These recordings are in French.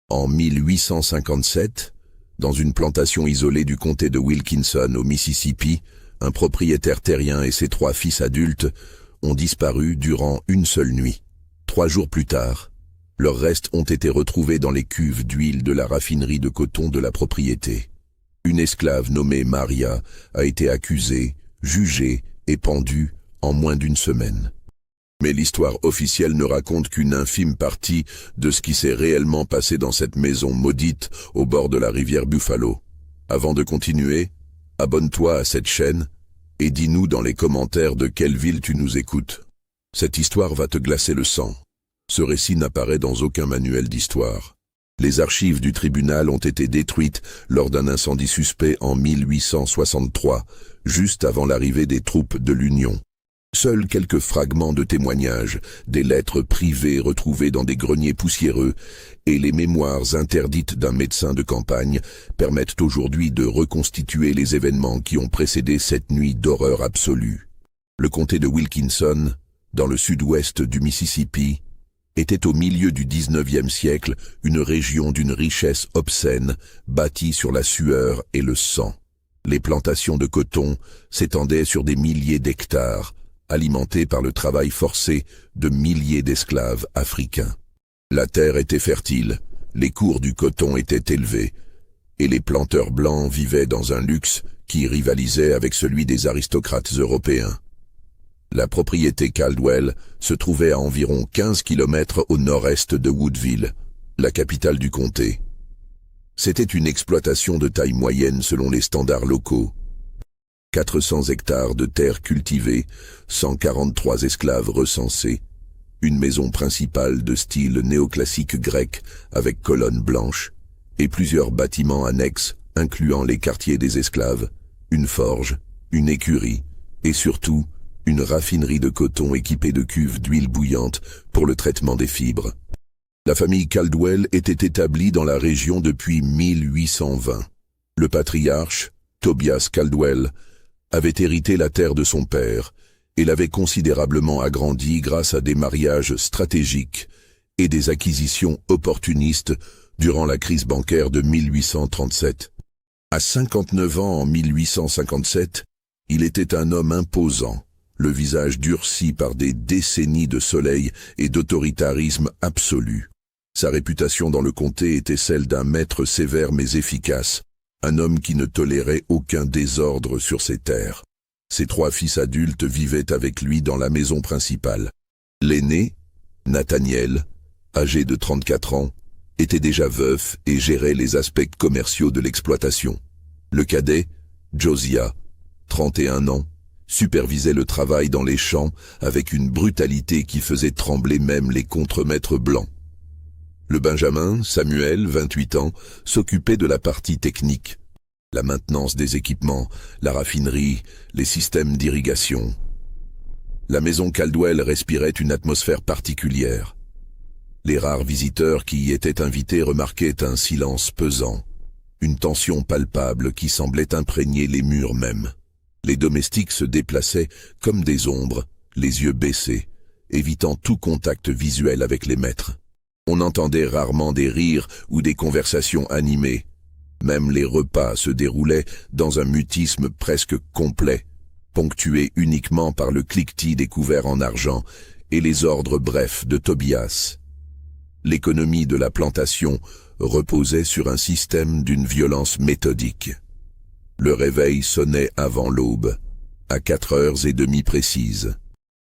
En 1857, dans une plantation isolée du comté de Wilkinson au Mississippi, un propriétaire terrien et ses 3 fils adultes ont disparu durant une seule nuit. 3 jours plus tard, leurs restes ont été retrouvés dans les cuves d'huile de la raffinerie de coton de la propriété. Une esclave nommée Maria a été accusée, jugée et pendue en moins d'une semaine. Mais l'histoire officielle ne raconte qu'une infime partie de ce qui s'est réellement passé dans cette maison maudite au bord de la rivière Buffalo. Avant de continuer, abonne-toi à cette chaîne et dis-nous dans les commentaires de quelle ville tu nous écoutes. Cette histoire va te glacer le sang. Ce récit n'apparaît dans aucun manuel d'histoire. Les archives du tribunal ont été détruites lors d'un incendie suspect en 1863, juste avant l'arrivée des troupes de l'Union. Seuls quelques fragments de témoignages, des lettres privées retrouvées dans des greniers poussiéreux et les mémoires interdites d'un médecin de campagne permettent aujourd'hui de reconstituer les événements qui ont précédé cette nuit d'horreur absolue. Le comté de Wilkinson, dans le sud-ouest du Mississippi, était au milieu du XIXe siècle une région d'une richesse obscène, bâtie sur la sueur et le sang. Les plantations de coton s'étendaient sur des milliers d'hectares, alimentées par le travail forcé de milliers d'esclaves africains. La terre était fertile, les cours du coton étaient élevés, et les planteurs blancs vivaient dans un luxe qui rivalisait avec celui des aristocrates européens. La propriété Caldwell se trouvait à environ 15 kilomètres au nord-est de Woodville, la capitale du comté. C'était une exploitation de taille moyenne selon les standards locaux. 400 hectares de terre cultivée, 143 esclaves recensés, une maison principale de style néoclassique grec avec colonnes blanches, et plusieurs bâtiments annexes incluant les quartiers des esclaves, une forge, une écurie, et surtout, une raffinerie de coton équipée de cuves d'huile bouillante pour le traitement des fibres. La famille Caldwell était établie dans la région depuis 1820. Le patriarche, Tobias Caldwell, avait hérité la terre de son père et l'avait considérablement agrandie grâce à des mariages stratégiques et des acquisitions opportunistes durant la crise bancaire de 1837. À 59 ans en 1857, il était un homme imposant, le visage durci par des décennies de soleil et d'autoritarisme absolu. Sa réputation dans le comté était celle d'un maître sévère mais efficace, un homme qui ne tolérait aucun désordre sur ses terres. Ses 3 fils adultes vivaient avec lui dans la maison principale. L'aîné, Nathaniel, âgé de 34 ans, était déjà veuf et gérait les aspects commerciaux de l'exploitation. Le cadet, Josiah, 31 ans, supervisait le travail dans les champs avec une brutalité qui faisait trembler même les contremaîtres blancs. Le benjamin, Samuel, 28 ans, s'occupait de la partie technique, la maintenance des équipements, la raffinerie, les systèmes d'irrigation. La maison Caldwell respirait une atmosphère particulière. Les rares visiteurs qui y étaient invités remarquaient un silence pesant, une tension palpable qui semblait imprégner les murs même. Les domestiques se déplaçaient comme des ombres, les yeux baissés, évitant tout contact visuel avec les maîtres. On entendait rarement des rires ou des conversations animées. Même les repas se déroulaient dans un mutisme presque complet, ponctué uniquement par le cliquetis des couverts en argent et les ordres brefs de Tobias. L'économie de la plantation reposait sur un système d'une violence méthodique. Le réveil sonnait avant l'aube, à 4h30 précises.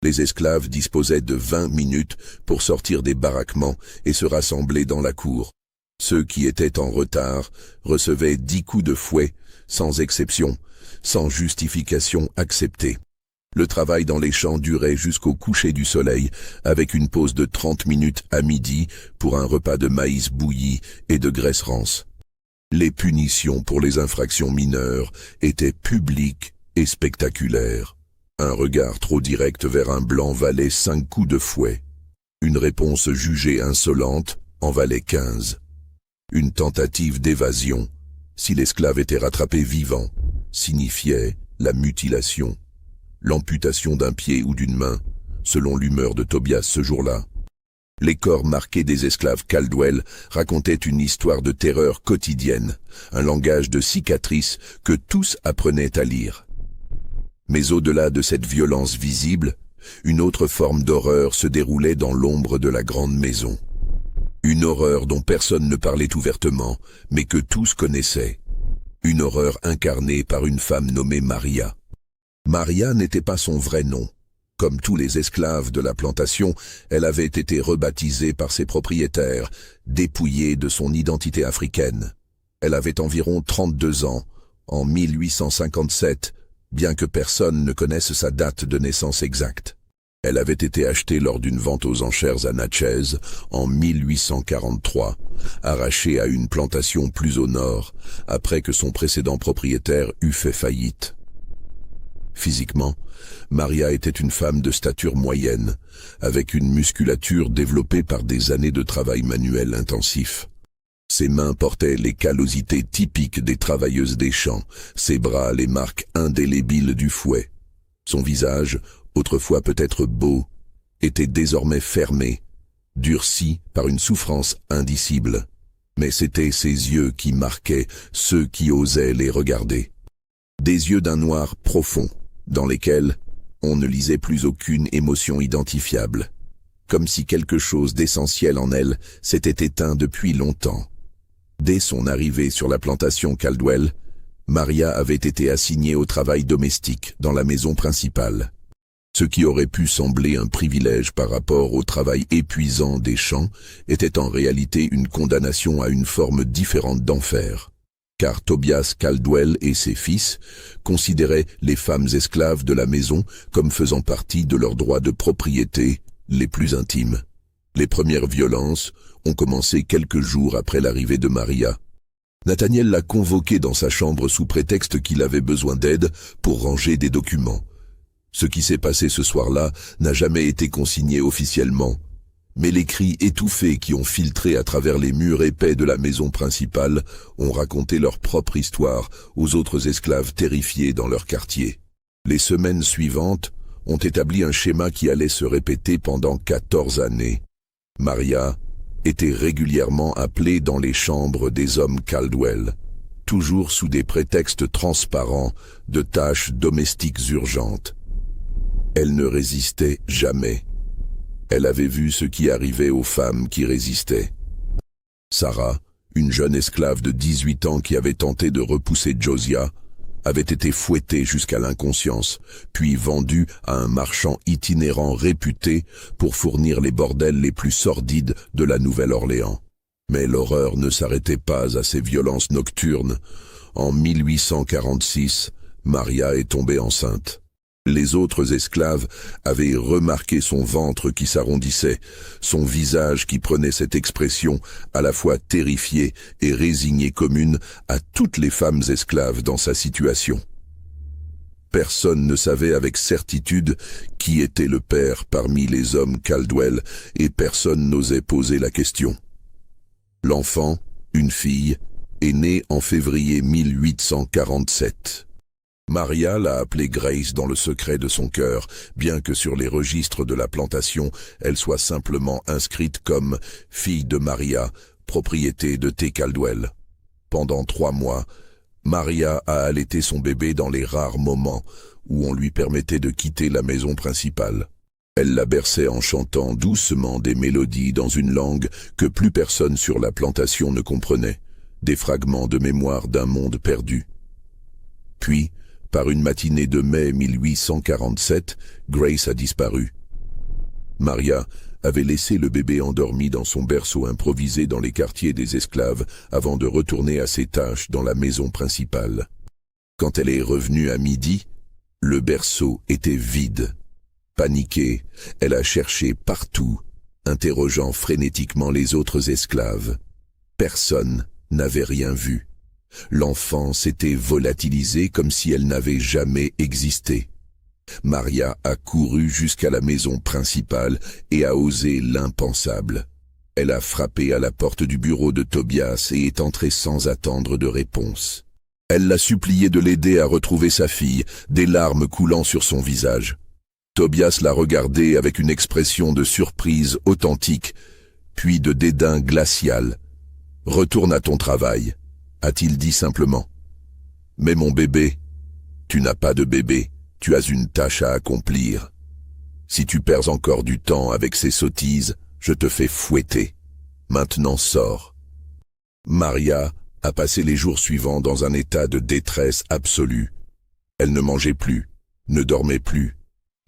Les esclaves disposaient de 20 minutes pour sortir des baraquements et se rassembler dans la cour. Ceux qui étaient en retard recevaient 10 coups de fouet, sans exception, sans justification acceptée. Le travail dans les champs durait jusqu'au coucher du soleil, avec une pause de 30 minutes à midi pour un repas de maïs bouilli et de graisse rance. Les punitions pour les infractions mineures étaient publiques et spectaculaires. Un regard trop direct vers un blanc valait 5 coups de fouet. Une réponse jugée insolente en valait 15. Une tentative d'évasion, si l'esclave était rattrapé vivant, signifiait la mutilation, l'amputation d'un pied ou d'une main, selon l'humeur de Tobias ce jour-là. Les corps marqués des esclaves Caldwell racontaient une histoire de terreur quotidienne, un langage de cicatrices que tous apprenaient à lire. Mais au-delà de cette violence visible, une autre forme d'horreur se déroulait dans l'ombre de la grande maison. Une horreur dont personne ne parlait ouvertement, mais que tous connaissaient. Une horreur incarnée par une femme nommée Maria. Maria n'était pas son vrai nom. Comme tous les esclaves de la plantation, elle avait été rebaptisée par ses propriétaires, dépouillée de son identité africaine. Elle avait environ 32 ans, en 1857, bien que personne ne connaisse sa date de naissance exacte. Elle avait été achetée lors d'une vente aux enchères à Natchez en 1843, arrachée à une plantation plus au nord, après que son précédent propriétaire eut fait faillite. Physiquement, Maria était une femme de stature moyenne, avec une musculature développée par des années de travail manuel intensif. Ses mains portaient les callosités typiques des travailleuses des champs, ses bras les marques indélébiles du fouet. Son visage, autrefois peut-être beau, était désormais fermé, durci par une souffrance indicible. Mais c'étaient ses yeux qui marquaient ceux qui osaient les regarder. Des yeux d'un noir profond, dans lesquels on ne lisait plus aucune émotion identifiable, comme si quelque chose d'essentiel en elle s'était éteint depuis longtemps. Dès son arrivée sur la plantation Caldwell, Maria avait été assignée au travail domestique dans la maison principale. Ce qui aurait pu sembler un privilège par rapport au travail épuisant des champs était en réalité une condamnation à une forme différente d'enfer. Car Tobias Caldwell et ses fils considéraient les femmes esclaves de la maison comme faisant partie de leurs droits de propriété les plus intimes. Les premières violences ont commencé quelques jours après l'arrivée de Maria. Nathaniel l'a convoqué dans sa chambre sous prétexte qu'il avait besoin d'aide pour ranger des documents. Ce qui s'est passé ce soir-là n'a jamais été consigné officiellement, mais les cris étouffés qui ont filtré à travers les murs épais de la maison principale ont raconté leur propre histoire aux autres esclaves terrifiés dans leur quartier. Les semaines suivantes ont établi un schéma qui allait se répéter pendant 14 années. Maria était régulièrement appelée dans les chambres des hommes Caldwell, toujours sous des prétextes transparents de tâches domestiques urgentes. Elle ne résistait jamais. Elle avait vu ce qui arrivait aux femmes qui résistaient. Sarah, une jeune esclave de 18 ans qui avait tenté de repousser Josiah, avait été fouettée jusqu'à l'inconscience, puis vendue à un marchand itinérant réputé pour fournir les bordels les plus sordides de la Nouvelle-Orléans. Mais l'horreur ne s'arrêtait pas à ces violences nocturnes. En 1846, Maria est tombée enceinte. Les autres esclaves avaient remarqué son ventre qui s'arrondissait, son visage qui prenait cette expression à la fois terrifiée et résignée commune à toutes les femmes esclaves dans sa situation. Personne ne savait avec certitude qui était le père parmi les hommes Caldwell et personne n'osait poser la question. L'enfant, une fille, est née en février 1847. Maria l'a appelée Grace dans le secret de son cœur, bien que sur les registres de la plantation, elle soit simplement inscrite comme « fille de Maria, propriété de T. Caldwell ». Pendant 3 mois, Maria a allaité son bébé dans les rares moments où on lui permettait de quitter la maison principale. Elle la berçait en chantant doucement des mélodies dans une langue que plus personne sur la plantation ne comprenait, des fragments de mémoire d'un monde perdu. Puis, par une matinée de mai 1847, Grace a disparu. Maria avait laissé le bébé endormi dans son berceau improvisé dans les quartiers des esclaves avant de retourner à ses tâches dans la maison principale. Quand elle est revenue à midi, le berceau était vide. Paniquée, elle a cherché partout, interrogeant frénétiquement les autres esclaves. Personne n'avait rien vu. L'enfant s'était volatilisé comme si elle n'avait jamais existé. Maria a couru jusqu'à la maison principale et a osé l'impensable. Elle a frappé à la porte du bureau de Tobias et est entrée sans attendre de réponse. Elle l'a supplié de l'aider à retrouver sa fille, des larmes coulant sur son visage. Tobias l'a regardée avec une expression de surprise authentique, puis de dédain glacial. « Retourne à ton travail », a-t-il dit simplement. « Mais mon bébé, tu n'as pas de bébé, tu as une tâche à accomplir. Si tu perds encore du temps avec ces sottises, je te fais fouetter. Maintenant sors. » Maria a passé les jours suivants dans un état de détresse absolue. Elle ne mangeait plus, ne dormait plus,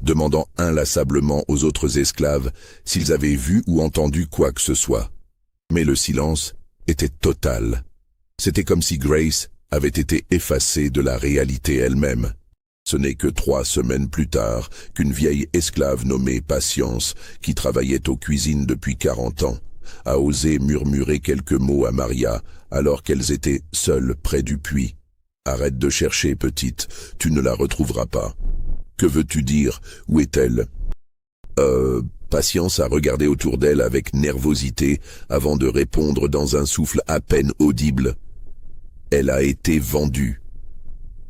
demandant inlassablement aux autres esclaves s'ils avaient vu ou entendu quoi que ce soit. Mais le silence était total. C'était comme si Grace avait été effacée de la réalité elle-même. Ce n'est que 3 semaines plus tard qu'une vieille esclave nommée Patience, qui travaillait aux cuisines depuis 40 ans, a osé murmurer quelques mots à Maria alors qu'elles étaient seules près du puits. « Arrête de chercher, petite, tu ne la retrouveras pas. »« Que veux-tu dire? Où est-elle » Patience a regardé autour d'elle avec nervosité avant de répondre dans un souffle à peine audible. « Elle a été vendue.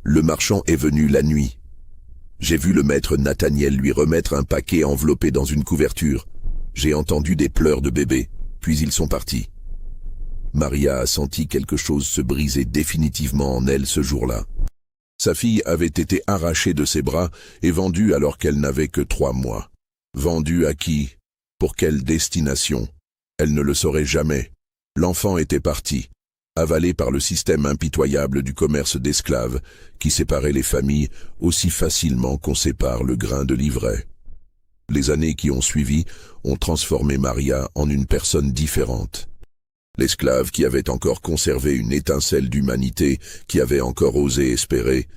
Le marchand est venu la nuit. J'ai vu le maître Nathaniel lui remettre un paquet enveloppé dans une couverture. J'ai entendu des pleurs de bébé, puis ils sont partis. » Maria a senti quelque chose se briser définitivement en elle ce jour-là. Sa fille avait été arrachée de ses bras et vendue alors qu'elle n'avait que 3 mois. Vendue à qui? Pour quelle destination? Elle ne le saurait jamais. L'enfant était parti, avalé par le système impitoyable du commerce d'esclaves, qui séparait les familles aussi facilement qu'on sépare le grain de l'ivraie. Les années qui ont suivi ont transformé Maria en une personne différente. L'esclave qui avait encore conservé une étincelle d'humanité, qui avait encore osé espérer,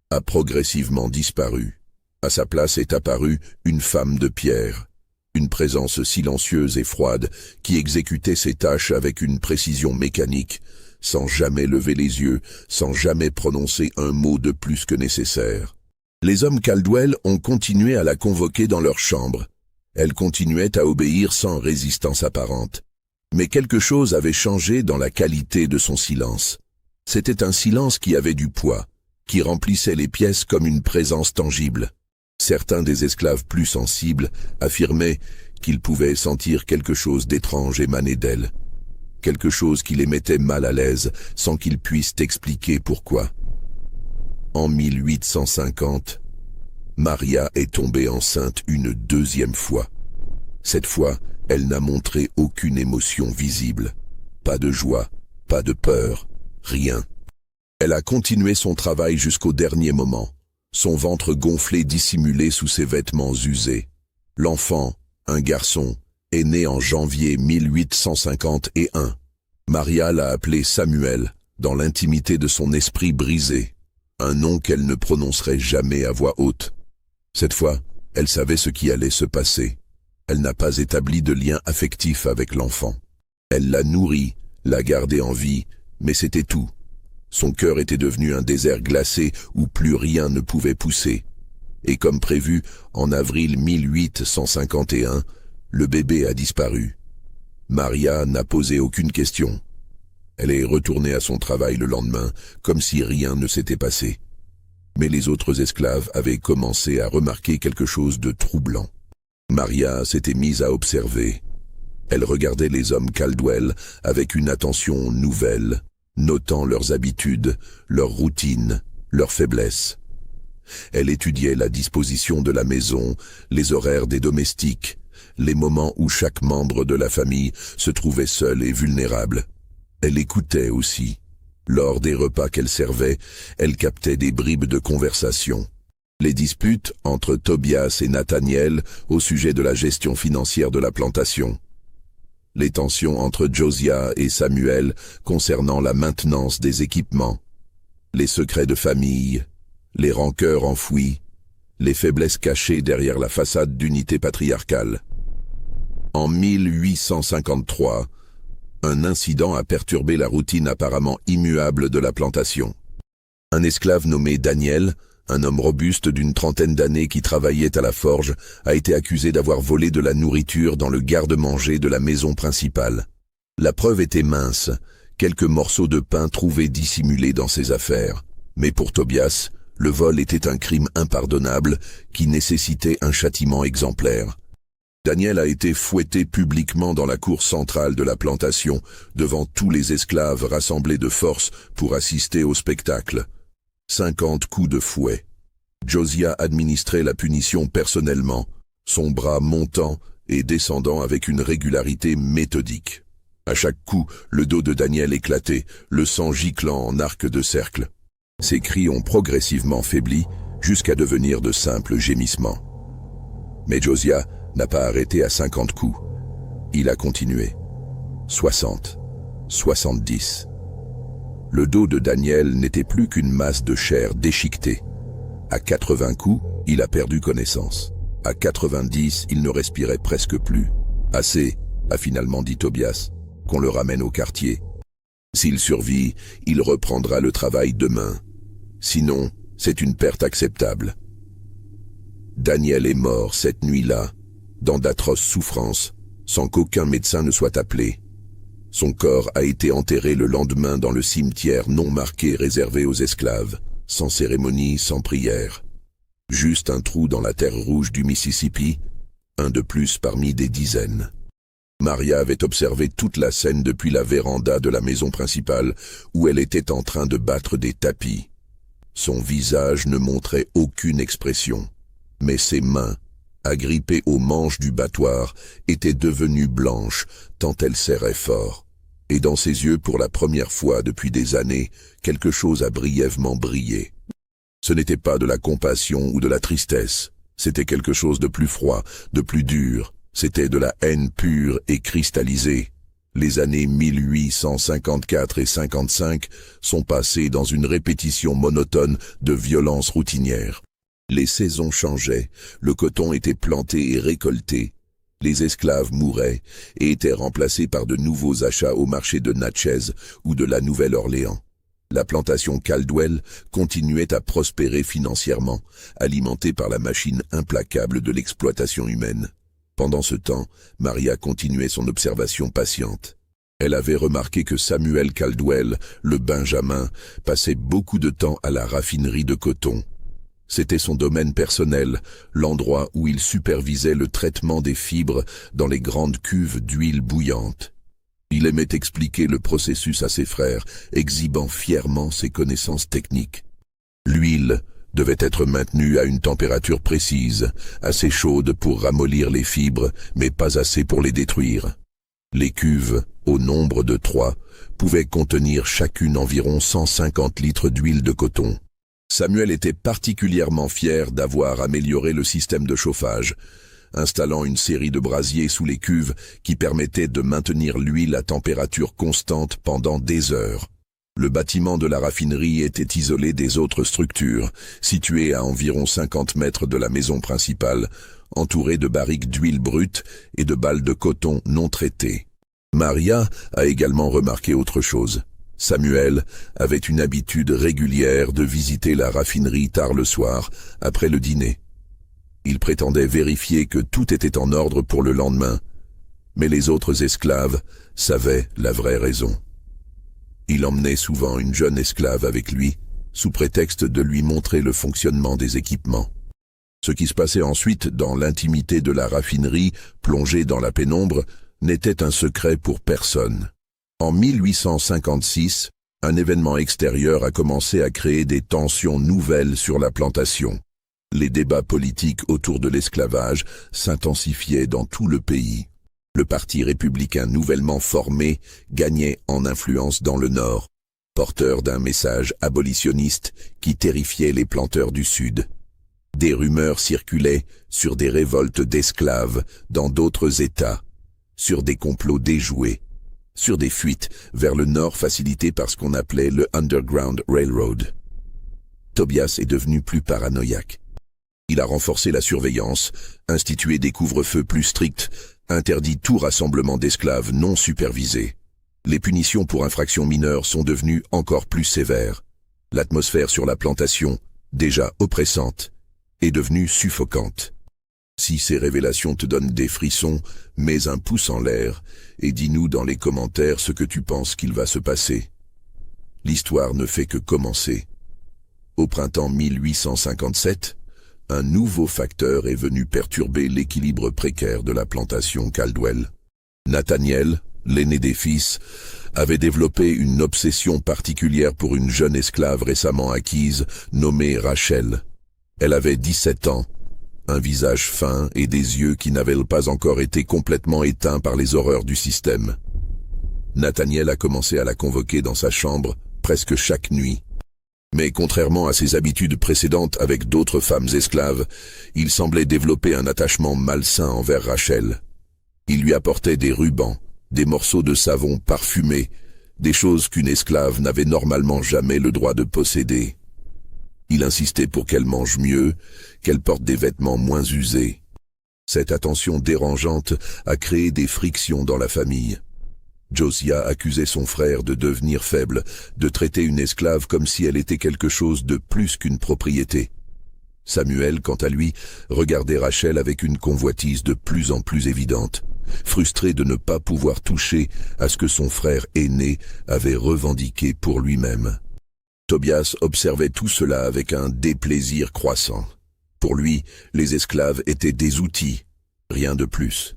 a progressivement disparu. À sa place est apparue une femme de pierre, une présence silencieuse et froide qui exécutait ses tâches avec une précision mécanique, sans jamais lever les yeux, sans jamais prononcer un mot de plus que nécessaire. Les hommes Caldwell ont continué à la convoquer dans leur chambre. Elle continuait à obéir sans résistance apparente. Mais quelque chose avait changé dans la qualité de son silence. C'était un silence qui avait du poids, qui remplissait les pièces comme une présence tangible. Certains des esclaves plus sensibles affirmaient qu'ils pouvaient sentir quelque chose d'étrange émaner d'elle. Quelque chose qui les mettait mal à l'aise sans qu'ils puissent expliquer pourquoi. En 1850, Maria est tombée enceinte une 2e fois. Cette fois, elle n'a montré aucune émotion visible. Pas de joie, pas de peur, rien. Elle a continué son travail jusqu'au dernier moment, son ventre gonflé dissimulé sous ses vêtements usés. L'enfant, un garçon, est né en janvier 1851. Maria l'a appelé Samuel, dans l'intimité de son esprit brisé, un nom qu'elle ne prononcerait jamais à voix haute. Cette fois, elle savait ce qui allait se passer. Elle n'a pas établi de lien affectif avec l'enfant. Elle l'a nourri, l'a gardé en vie, mais c'était tout. Son cœur était devenu un désert glacé où plus rien ne pouvait pousser. Et comme prévu, en avril 1851, le bébé a disparu. Maria n'a posé aucune question. Elle est retournée à son travail le lendemain, comme si rien ne s'était passé. Mais les autres esclaves avaient commencé à remarquer quelque chose de troublant. Maria s'était mise à observer. Elle regardait les hommes Caldwell avec une attention nouvelle, notant leurs habitudes, leurs routines, leurs faiblesses. Elle étudiait la disposition de la maison, les horaires des domestiques, les moments où chaque membre de la famille se trouvait seul et vulnérable. Elle écoutait aussi. Lors des repas qu'elle servait, elle captait des bribes de conversation. Les disputes entre Tobias et Nathaniel au sujet de la gestion financière de la plantation. Les tensions entre Josiah et Samuel concernant la maintenance des équipements. Les secrets de famille, les rancœurs enfouies, les faiblesses cachées derrière la façade d'unité patriarcale. En 1853, un incident a perturbé la routine apparemment immuable de la plantation. Un esclave nommé Daniel, un homme robuste d'une 30aine d'années qui travaillait à la forge, a été accusé d'avoir volé de la nourriture dans le garde-manger de la maison principale. La preuve était mince, quelques morceaux de pain trouvés dissimulés dans ses affaires. Mais pour Tobias, le vol était un crime impardonnable qui nécessitait un châtiment exemplaire. Daniel a été fouetté publiquement dans la cour centrale de la plantation, devant tous les esclaves rassemblés de force pour assister au spectacle. 50 coups de fouet. Josiah administrait la punition personnellement, son bras montant et descendant avec une régularité méthodique. À chaque coup, le dos de Daniel éclatait, le sang giclant en arc de cercle. Ses cris ont progressivement faibli, jusqu'à devenir de simples gémissements. Mais Josiah n'a pas arrêté à 50 coups. Il a continué. 60, 70. Le dos de Daniel n'était plus qu'une masse de chair déchiquetée. À 80 coups, il a perdu connaissance. À 90, il ne respirait presque plus. Assez, a finalement dit Tobias, qu'on le ramène au quartier. S'il survit, il reprendra le travail demain. Sinon, c'est une perte acceptable. Daniel est mort cette nuit-là, dans d'atroces souffrances, sans qu'aucun médecin ne soit appelé. Son corps a été enterré le lendemain dans le cimetière non marqué réservé aux esclaves, sans cérémonie, sans prière. Juste un trou dans la terre rouge du Mississippi, un de plus parmi des dizaines. Maria avait observé toute la scène depuis la véranda de la maison principale, où elle était en train de battre des tapis. Son visage ne montrait aucune expression, mais ses mains, agrippées aux manches du battoir, étaient devenues blanches, tant elle serrait fort. Et dans ses yeux, pour la première fois depuis des années, quelque chose a brièvement brillé. Ce n'était pas de la compassion ou de la tristesse, c'était quelque chose de plus froid, de plus dur, c'était de la haine pure et cristallisée. Les années 1854 et 55 sont passées dans une répétition monotone de violences routinières. Les saisons changeaient, le coton était planté et récolté, les esclaves mouraient et étaient remplacés par de nouveaux achats au marché de Natchez ou de la Nouvelle-Orléans. La plantation Caldwell continuait à prospérer financièrement, alimentée par la machine implacable de l'exploitation humaine. Pendant ce temps, Maria continuait son observation patiente. Elle avait remarqué que Samuel Caldwell, le Benjamin, passait beaucoup de temps à la raffinerie de coton. C'était son domaine personnel, l'endroit où il supervisait le traitement des fibres dans les grandes cuves d'huile bouillante. Il aimait expliquer le processus à ses frères, exhibant fièrement ses connaissances techniques. L'huile devait être maintenue à une température précise, assez chaude pour ramollir les fibres, mais pas assez pour les détruire. Les cuves, au nombre de 3, pouvaient contenir chacune environ 150 litres d'huile de coton. Samuel était particulièrement fier d'avoir amélioré le système de chauffage, installant une série de brasiers sous les cuves qui permettaient de maintenir l'huile à température constante pendant des heures. Le bâtiment de la raffinerie était isolé des autres structures, situé à environ 50 mètres de la maison principale, entouré de barriques d'huile brute et de balles de coton non traitées. Maria a également remarqué autre chose. Samuel avait une habitude régulière de visiter la raffinerie tard le soir, après le dîner. Il prétendait vérifier que tout était en ordre pour le lendemain, mais les autres esclaves savaient la vraie raison. Il emmenait souvent une jeune esclave avec lui, sous prétexte de lui montrer le fonctionnement des équipements. Ce qui se passait ensuite dans l'intimité de la raffinerie, plongée dans la pénombre, n'était un secret pour personne. En 1856, un événement extérieur a commencé à créer des tensions nouvelles sur la plantation. Les débats politiques autour de l'esclavage s'intensifiaient dans tout le pays. Le parti républicain nouvellement formé gagnait en influence dans le Nord, porteur d'un message abolitionniste qui terrifiait les planteurs du Sud. Des rumeurs circulaient sur des révoltes d'esclaves dans d'autres États, sur des complots déjoués, sur des fuites vers le nord facilitées par ce qu'on appelait le Underground Railroad. Tobias est devenu plus paranoïaque. Il a renforcé la surveillance, institué des couvre-feux plus stricts, interdit tout rassemblement d'esclaves non supervisés. Les punitions pour infractions mineures sont devenues encore plus sévères. L'atmosphère sur la plantation, déjà oppressante, est devenue suffocante. Si ces révélations te donnent des frissons, mets un pouce en l'air et dis-nous dans les commentaires ce que tu penses qu'il va se passer. L'histoire ne fait que commencer. Au printemps 1857, un nouveau facteur est venu perturber l'équilibre précaire de la plantation Caldwell. Nathaniel, l'aîné des fils, avait développé une obsession particulière pour une jeune esclave récemment acquise, nommée Rachel. Elle avait 17 ans, un visage fin et des yeux qui n'avaient pas encore été complètement éteints par les horreurs du système. Nathaniel a commencé à la convoquer dans sa chambre presque chaque nuit. Mais contrairement à ses habitudes précédentes avec d'autres femmes esclaves, il semblait développer un attachement malsain envers Rachel. Il lui apportait des rubans, des morceaux de savon parfumés, des choses qu'une esclave n'avait normalement jamais le droit de posséder. Il insistait pour qu'elle mange mieux, qu'elle porte des vêtements moins usés. Cette attention dérangeante a créé des frictions dans la famille. Josiah accusait son frère de devenir faible, de traiter une esclave comme si elle était quelque chose de plus qu'une propriété. Samuel, quant à lui, regardait Rachel avec une convoitise de plus en plus évidente, frustré de ne pas pouvoir toucher à ce que son frère aîné avait revendiqué pour lui-même. Tobias observait tout cela avec un déplaisir croissant. Pour lui, les esclaves étaient des outils, rien de plus.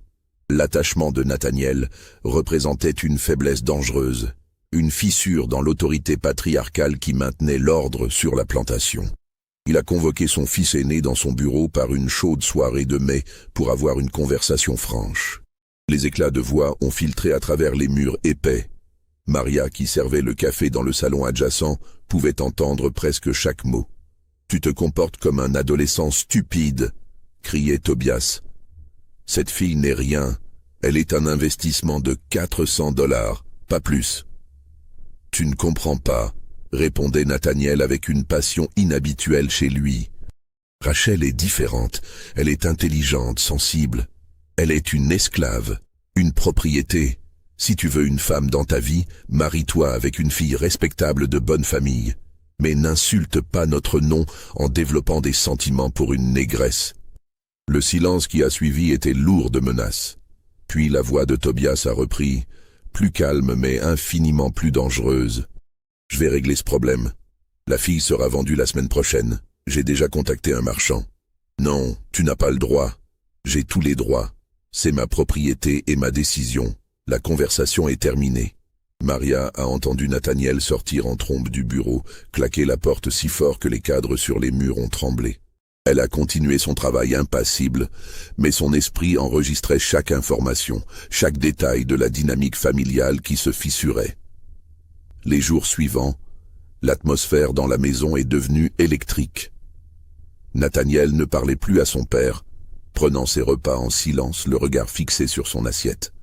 L'attachement de Nathaniel représentait une faiblesse dangereuse, une fissure dans l'autorité patriarcale qui maintenait l'ordre sur la plantation. Il a convoqué son fils aîné dans son bureau par une chaude soirée de mai pour avoir une conversation franche. Les éclats de voix ont filtré à travers les murs épais. Maria, qui servait le café dans le salon adjacent, pouvait entendre presque chaque mot. « Tu te comportes comme un adolescent stupide !» criait Tobias. « Cette fille n'est rien, elle est un investissement de $400, pas plus. »« Tu ne comprends pas », répondait Nathaniel avec une passion inhabituelle chez lui. « Rachel est différente, elle est intelligente, sensible. Elle est une esclave, une propriété. Si tu veux une femme dans ta vie, marie-toi avec une fille respectable de bonne famille. Mais n'insulte pas notre nom en développant des sentiments pour une négresse. » Le silence qui a suivi était lourd de menaces. Puis la voix de Tobias a repris, plus calme mais infiniment plus dangereuse. « Je vais régler ce problème. La fille sera vendue la semaine prochaine. J'ai déjà contacté un marchand. »« Non, tu n'as pas le droit. J'ai tous les droits. C'est ma propriété et ma décision. La conversation est terminée. » Maria a entendu Nathaniel sortir en trombe du bureau, claquer la porte si fort que les cadres sur les murs ont tremblé. Elle a continué son travail impassible, mais son esprit enregistrait chaque information, chaque détail de la dynamique familiale qui se fissurait. Les jours suivants, l'atmosphère dans la maison est devenue électrique. Nathaniel ne parlait plus à son père, prenant ses repas en silence, le regard fixé sur son assiette.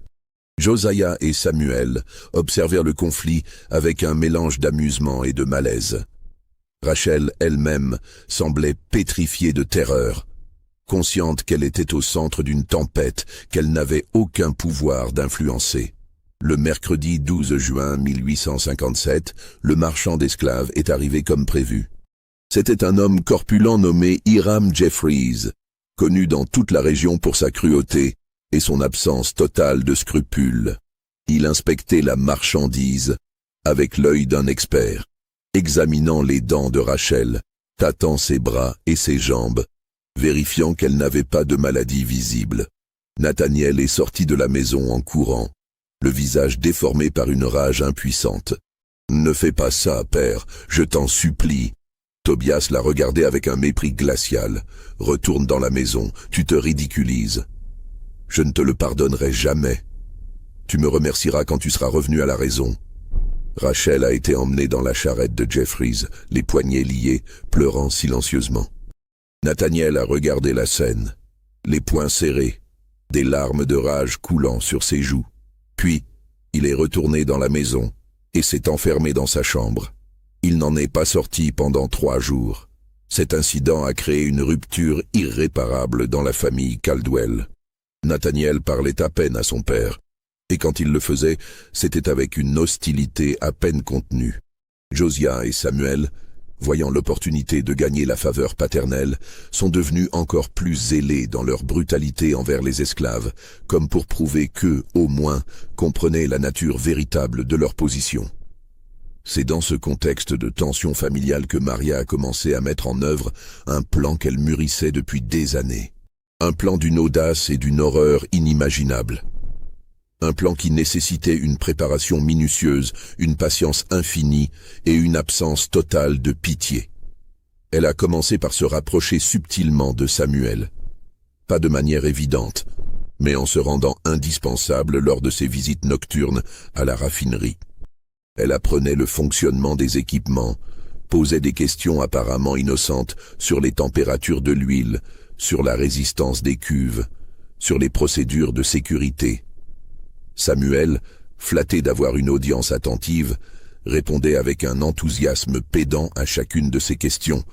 Josiah et Samuel observèrent le conflit avec un mélange d'amusement et de malaise. Rachel elle-même semblait pétrifiée de terreur, consciente qu'elle était au centre d'une tempête qu'elle n'avait aucun pouvoir d'influencer. Le mercredi 12 juin 1857, le marchand d'esclaves est arrivé comme prévu. C'était un homme corpulent nommé Hiram Jeffries, connu dans toute la région pour sa cruauté et son absence totale de scrupules. Il inspectait la marchandise avec l'œil d'un expert, examinant les dents de Rachel, tâtant ses bras et ses jambes, vérifiant qu'elle n'avait pas de maladie visible. Nathaniel est sorti de la maison en courant, le visage déformé par une rage impuissante. « Ne fais pas ça, père, je t'en supplie. » Tobias l'a regardé avec un mépris glacial. « Retourne dans la maison, tu te ridiculises. Je ne te le pardonnerai jamais. Tu me remercieras quand tu seras revenu à la raison. » Rachel a été emmenée dans la charrette de Jeffries, les poignets liés, pleurant silencieusement. Nathaniel a regardé la scène, les poings serrés, des larmes de rage coulant sur ses joues. Puis, il est retourné dans la maison et s'est enfermé dans sa chambre. Il n'en est pas sorti pendant 3 jours. Cet incident a créé une rupture irréparable dans la famille Caldwell. Nathaniel parlait à peine à son père, et quand il le faisait, c'était avec une hostilité à peine contenue. Josiah et Samuel, voyant l'opportunité de gagner la faveur paternelle, sont devenus encore plus zélés dans leur brutalité envers les esclaves, comme pour prouver qu'eux, au moins, comprenaient la nature véritable de leur position. C'est dans ce contexte de tension familiale que Maria a commencé à mettre en œuvre un plan qu'elle mûrissait depuis des années. Un plan d'une audace et d'une horreur inimaginables. Un plan qui nécessitait une préparation minutieuse, une patience infinie et une absence totale de pitié. Elle a commencé par se rapprocher subtilement de Samuel. Pas de manière évidente, mais en se rendant indispensable lors de ses visites nocturnes à la raffinerie. Elle apprenait le fonctionnement des équipements, posait des questions apparemment innocentes sur les températures de l'huile, sur la résistance des cuves, sur les procédures de sécurité. Samuel, flatté d'avoir une audience attentive, répondait avec un enthousiasme pédant à chacune de ces questions.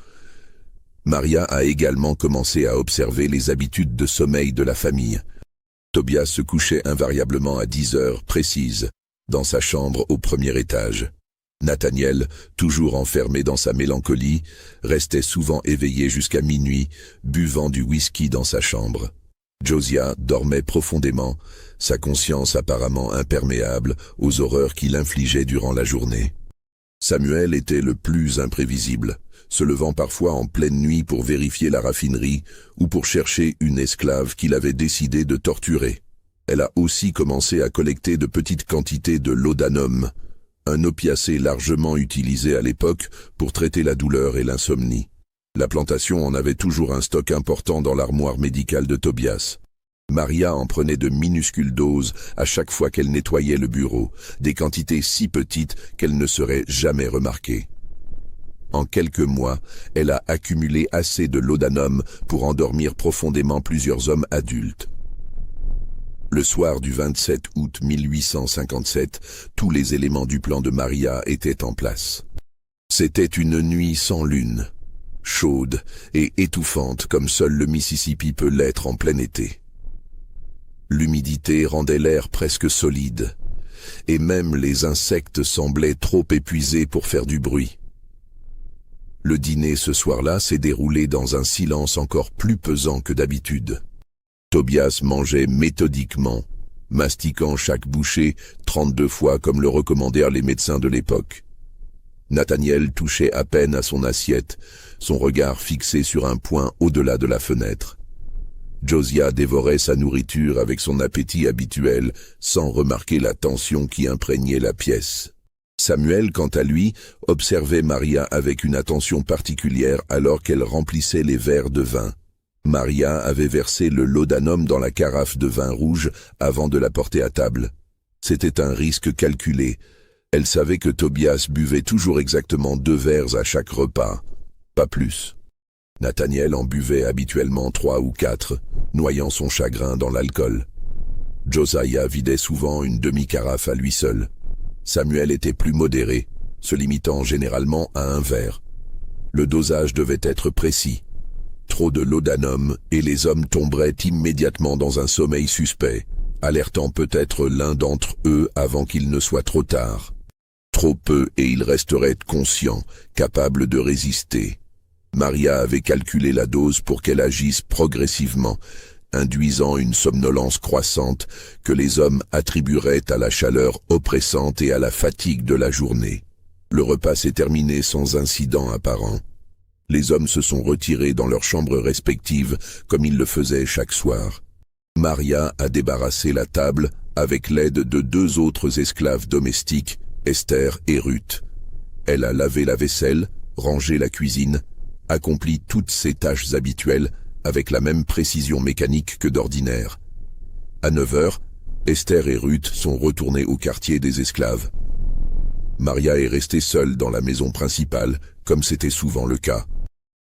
Maria a également commencé à observer les habitudes de sommeil de la famille. Tobias se couchait invariablement à 10 heures précises, dans sa chambre au premier étage. Nathaniel, toujours enfermé dans sa mélancolie, restait souvent éveillé jusqu'à minuit, buvant du whisky dans sa chambre. Josiah dormait profondément, sa conscience apparemment imperméable aux horreurs qu'il infligeait durant la journée. Samuel était le plus imprévisible, se levant parfois en pleine nuit pour vérifier la raffinerie ou pour chercher une esclave qu'il avait décidé de torturer. Elle a aussi commencé à collecter de petites quantités de laudanum, un opiacé largement utilisé à l'époque pour traiter la douleur et l'insomnie. La plantation en avait toujours un stock important dans l'armoire médicale de Tobias. Maria en prenait de minuscules doses à chaque fois qu'elle nettoyait le bureau, des quantités si petites qu'elles ne seraient jamais remarquées. En quelques mois, elle a accumulé assez de laudanum pour endormir profondément plusieurs hommes adultes. Le soir du 27 août 1857, tous les éléments du plan de Maria étaient en place. C'était une nuit sans lune, chaude et étouffante comme seul le Mississippi peut l'être en plein été. L'humidité rendait l'air presque solide, et même les insectes semblaient trop épuisés pour faire du bruit. Le dîner ce soir-là s'est déroulé dans un silence encore plus pesant que d'habitude. Tobias mangeait méthodiquement, mastiquant chaque bouchée 32 fois comme le recommandèrent les médecins de l'époque. Nathaniel touchait à peine à son assiette, son regard fixé sur un point au-delà de la fenêtre. Josiah dévorait sa nourriture avec son appétit habituel, sans remarquer la tension qui imprégnait la pièce. Samuel, quant à lui, observait Maria avec une attention particulière alors qu'elle remplissait les verres de vin. Maria avait versé le laudanum dans la carafe de vin rouge avant de la porter à table. C'était un risque calculé. Elle savait que Tobias buvait toujours exactement 2 verres à chaque repas, pas plus. Nathaniel en buvait habituellement 3 ou 4, noyant son chagrin dans l'alcool. Josiah vidait souvent une demi-carafe à lui seul. Samuel était plus modéré, se limitant généralement à 1 verre. Le dosage devait être précis. Trop de laudanum et les hommes tomberaient immédiatement dans un sommeil suspect, alertant peut-être l'un d'entre eux avant qu'il ne soit trop tard. Trop peu et ils resteraient conscients, capables de résister. Maria avait calculé la dose pour qu'elle agisse progressivement, induisant une somnolence croissante que les hommes attribueraient à la chaleur oppressante et à la fatigue de la journée. Le repas s'est terminé sans incident apparent. Les hommes se sont retirés dans leurs chambres respectives comme ils le faisaient chaque soir. Maria a débarrassé la table avec l'aide de 2 autres esclaves domestiques, Esther et Ruth. Elle a lavé la vaisselle, rangé la cuisine, accompli toutes ses tâches habituelles avec la même précision mécanique que d'ordinaire. À 9 heures, Esther et Ruth sont retournées au quartier des esclaves. Maria est restée seule dans la maison principale, comme c'était souvent le cas.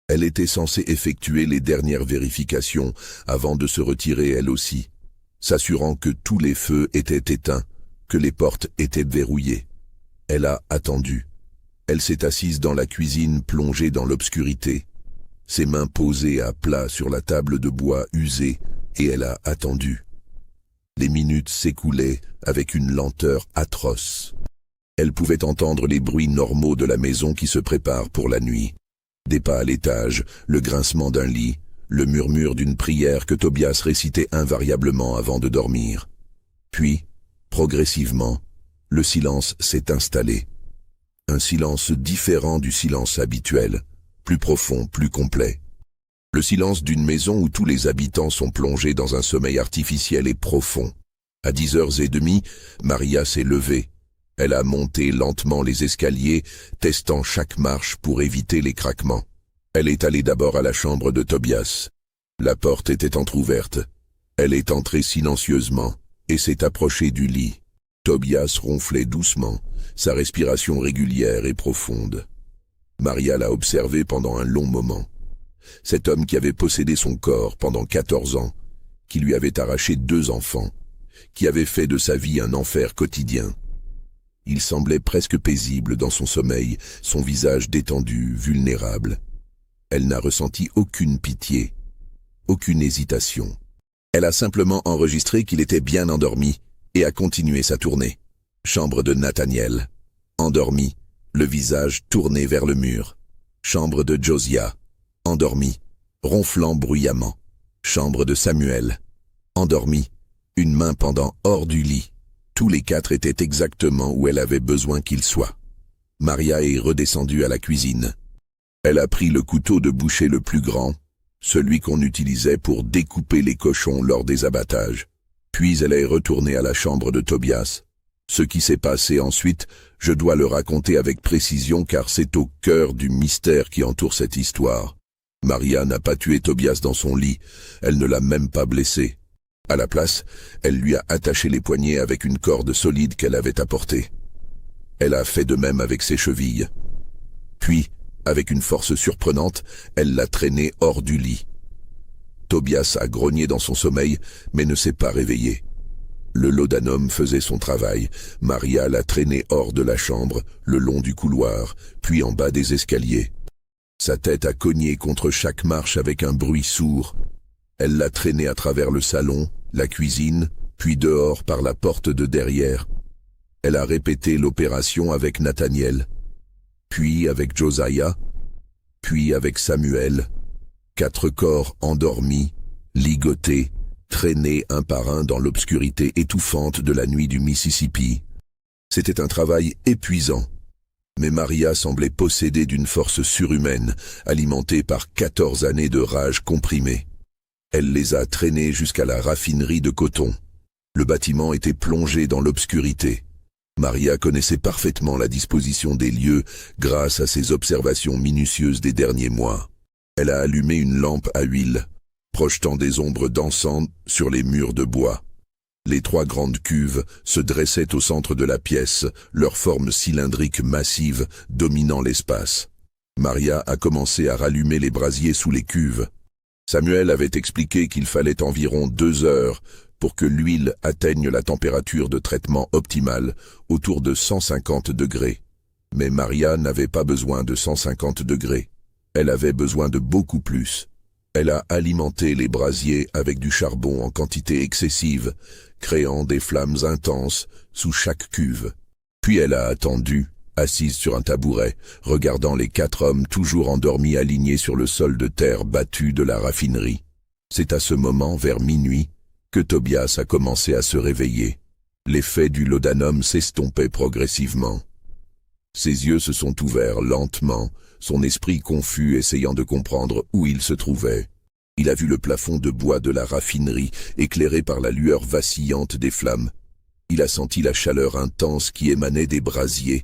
Elle était censée effectuer les dernières vérifications avant de se retirer elle aussi, s'assurant que tous les feux étaient éteints, que les portes étaient verrouillées. Elle a attendu. Elle s'est assise dans la cuisine plongée dans l'obscurité, ses mains posées à plat sur la table de bois usée, et elle a attendu. Les minutes s'écoulaient avec une lenteur atroce. Elle pouvait entendre les bruits normaux de la maison qui se prépare pour la nuit. Des pas à l'étage, le grincement d'un lit, le murmure d'une prière que Tobias récitait invariablement avant de dormir. Puis, progressivement, le silence s'est installé. Un silence différent du silence habituel, plus profond, plus complet. Le silence d'une maison où tous les habitants sont plongés dans un sommeil artificiel et profond. À 10h30, Maria s'est levée. Elle a monté lentement les escaliers, testant chaque marche pour éviter les craquements. Elle est allée d'abord à la chambre de Tobias. La porte était entr'ouverte. Elle est entrée silencieusement et s'est approchée du lit. Tobias ronflait doucement, sa respiration régulière et profonde. Maria l'a observé pendant un long moment. Cet homme qui avait possédé son corps pendant 14 ans, qui lui avait arraché 2 enfants, qui avait fait de sa vie un enfer quotidien. Il semblait presque paisible dans son sommeil, son visage détendu, vulnérable. Elle n'a ressenti aucune pitié, aucune hésitation. Elle a simplement enregistré qu'il était bien endormi et a continué sa tournée. Chambre de Nathaniel. Endormi, le visage tourné vers le mur. Chambre de Josiah. Endormi, ronflant bruyamment. Chambre de Samuel. Endormi, une main pendant hors du lit. Tous les 4 étaient exactement où elle avait besoin qu'ils soient. Maria est redescendue à la cuisine. Elle a pris le couteau de boucher le plus grand, celui qu'on utilisait pour découper les cochons lors des abattages. Puis elle est retournée à la chambre de Tobias. Ce qui s'est passé ensuite, je dois le raconter avec précision car c'est au cœur du mystère qui entoure cette histoire. Maria n'a pas tué Tobias dans son lit, elle ne l'a même pas blessé. À la place, elle lui a attaché les poignets avec une corde solide qu'elle avait apportée. Elle a fait de même avec ses chevilles. Puis, avec une force surprenante, elle l'a traîné hors du lit. Tobias a grogné dans son sommeil, mais ne s'est pas réveillé. Le laudanum faisait son travail. Maria l'a traîné hors de la chambre, le long du couloir, puis en bas des escaliers. Sa tête a cogné contre chaque marche avec un bruit sourd. Elle l'a traîné à travers le salon, la cuisine, puis dehors par la porte de derrière. Elle a répété l'opération avec Nathaniel, puis avec Josiah, puis avec Samuel. 4 corps endormis, ligotés, traînés un par un dans l'obscurité étouffante de la nuit du Mississippi. C'était un travail épuisant, mais Maria semblait possédée d'une force surhumaine, alimentée par 14 années de rage comprimée. Elle les a traînés jusqu'à la raffinerie de coton. Le bâtiment était plongé dans l'obscurité. Maria connaissait parfaitement la disposition des lieux grâce à ses observations minutieuses des derniers mois. Elle a allumé une lampe à huile, projetant des ombres dansantes sur les murs de bois. Les 3 grandes cuves se dressaient au centre de la pièce, leur forme cylindrique massive dominant l'espace. Maria a commencé à rallumer les brasiers sous les cuves. Samuel avait expliqué qu'il fallait environ 2 heures pour que l'huile atteigne la température de traitement optimale, autour de 150 degrés. Mais Maria n'avait pas besoin de 150 degrés. Elle avait besoin de beaucoup plus. Elle a alimenté les brasiers avec du charbon en quantité excessive, créant des flammes intenses sous chaque cuve. Puis elle a attendu, assise sur un tabouret, regardant les 4 hommes toujours endormis alignés sur le sol de terre battu de la raffinerie. C'est à ce moment, vers minuit, que Tobias a commencé à se réveiller. L'effet du laudanum s'estompait progressivement. Ses yeux se sont ouverts lentement, son esprit confus essayant de comprendre où il se trouvait. Il a vu le plafond de bois de la raffinerie, éclairé par la lueur vacillante des flammes. Il a senti la chaleur intense qui émanait des brasiers.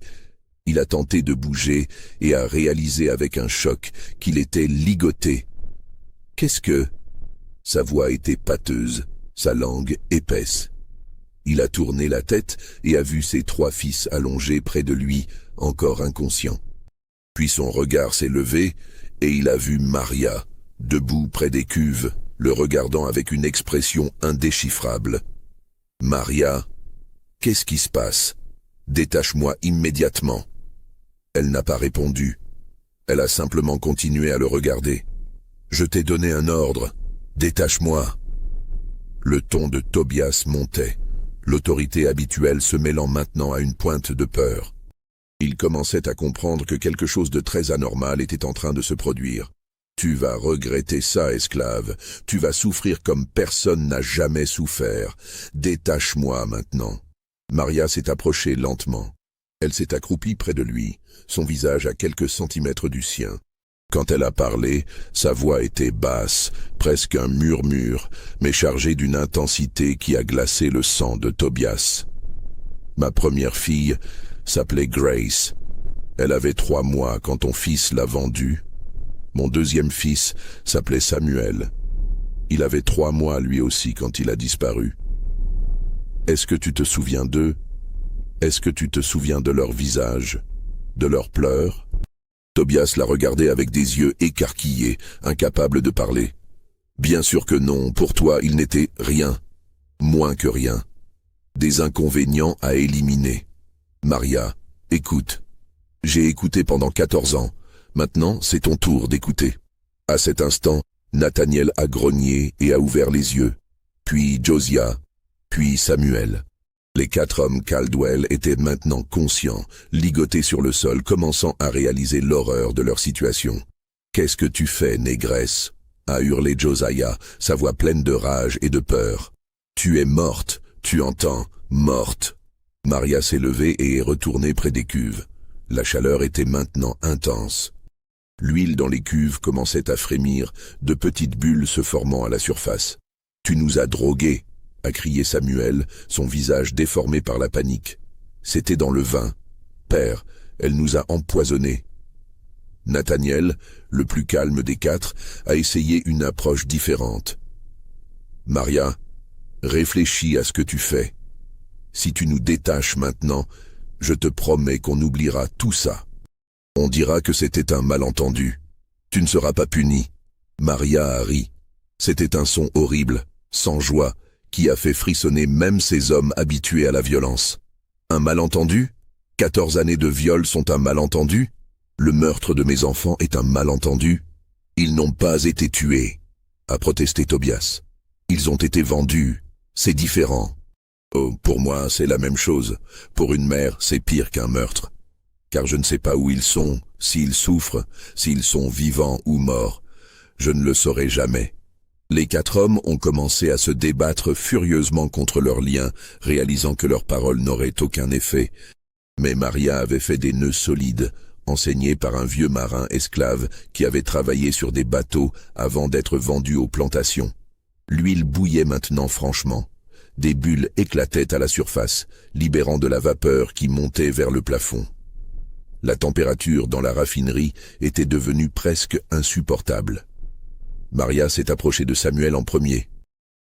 Il a tenté de bouger et a réalisé avec un choc qu'il était ligoté. « Qu'est-ce que... » Sa voix était pâteuse, sa langue épaisse. Il a tourné la tête et a vu ses 3 fils allongés près de lui, encore inconscients. Puis son regard s'est levé et il a vu Maria, debout près des cuves, le regardant avec une expression indéchiffrable. « Maria, qu'est-ce qui se passe? Détache-moi immédiatement. » Elle n'a pas répondu. Elle a simplement continué à le regarder. « Je t'ai donné un ordre. Détache-moi. » Le ton de Tobias montait, l'autorité habituelle se mêlant maintenant à une pointe de peur. Il commençait à comprendre que quelque chose de très anormal était en train de se produire. « Tu vas regretter ça, esclave. Tu vas souffrir comme personne n'a jamais souffert. Détache-moi maintenant. » Maria s'est approchée lentement. Elle s'est accroupie près de lui, son visage à quelques centimètres du sien. Quand elle a parlé, sa voix était basse, presque un murmure, mais chargée d'une intensité qui a glacé le sang de Tobias. Ma première fille s'appelait Grace. Elle avait 3 mois quand ton fils l'a vendue. Mon deuxième fils s'appelait Samuel. Il avait 3 mois lui aussi quand il a disparu. Est-ce que tu te souviens d'eux? Est-ce que tu te souviens de leur visage, de leurs pleurs? Tobias la regardait avec des yeux écarquillés, incapable de parler. Bien sûr que non, pour toi il n'était rien, moins que rien. Des inconvénients à éliminer. Maria, écoute. J'ai écouté pendant 14 ans, maintenant c'est ton tour d'écouter. À cet instant, Nathaniel a grogné et a ouvert les yeux, puis Josiah, puis Samuel. Les 4 hommes Caldwell étaient maintenant conscients, ligotés sur le sol, commençant à réaliser l'horreur de leur situation. « Qu'est-ce que tu fais, négresse ?» a hurlé Josiah, sa voix pleine de rage et de peur. « Tu es morte, tu entends, morte !» Maria s'est levée et est retournée près des cuves. La chaleur était maintenant intense. L'huile dans les cuves commençait à frémir, de petites bulles se formant à la surface. « Tu nous as drogués !» a crié Samuel, son visage déformé par la panique. C'était dans le vin. Père, elle nous a empoisonnés. Nathaniel, le plus calme des 4, a essayé une approche différente. Maria, réfléchis à ce que tu fais. Si tu nous détaches maintenant, je te promets qu'on oubliera tout ça. On dira que c'était un malentendu. Tu ne seras pas puni. Maria a ri. C'était un son horrible, sans joie, qui a fait frissonner même ces hommes habitués à la violence. Un malentendu? 14 années de viol sont un malentendu? Le meurtre de mes enfants est un malentendu? Ils n'ont pas été tués, a protesté Tobias. Ils ont été vendus. C'est différent. Oh, pour moi, c'est la même chose. Pour une mère, c'est pire qu'un meurtre. Car je ne sais pas où ils sont, s'ils souffrent, s'ils sont vivants ou morts. Je ne le saurai jamais. Les 4 hommes ont commencé à se débattre furieusement contre leurs liens, réalisant que leurs paroles n'auraient aucun effet. Mais Maria avait fait des nœuds solides, enseignés par un vieux marin esclave qui avait travaillé sur des bateaux avant d'être vendu aux plantations. L'huile bouillait maintenant franchement. Des bulles éclataient à la surface, libérant de la vapeur qui montait vers le plafond. La température dans la raffinerie était devenue presque insupportable. Maria s'est approchée de Samuel en premier.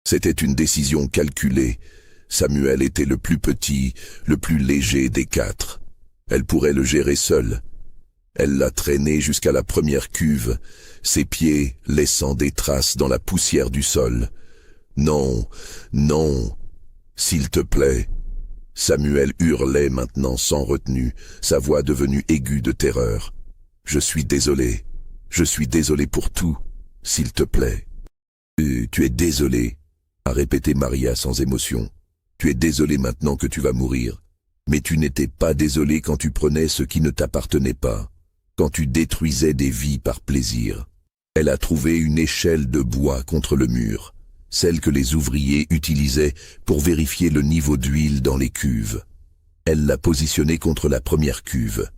C'était une décision calculée. Samuel était le plus petit, le plus léger des 4. Elle pourrait le gérer seule. Elle l'a traîné jusqu'à la première cuve, ses pieds laissant des traces dans la poussière du sol. Non, non, s'il te plaît. Samuel hurlait maintenant sans retenue, sa voix devenue aiguë de terreur. Je suis désolé pour tout. S'il te plaît. Tu es désolé, a répété Maria sans émotion. Tu es désolé maintenant que tu vas mourir. Mais tu n'étais pas désolé quand tu prenais ce qui ne t'appartenait pas, quand tu détruisais des vies par plaisir. Elle a trouvé une échelle de bois contre le mur, celle que les ouvriers utilisaient pour vérifier le niveau d'huile dans les cuves. Elle l'a positionnée contre la première cuve.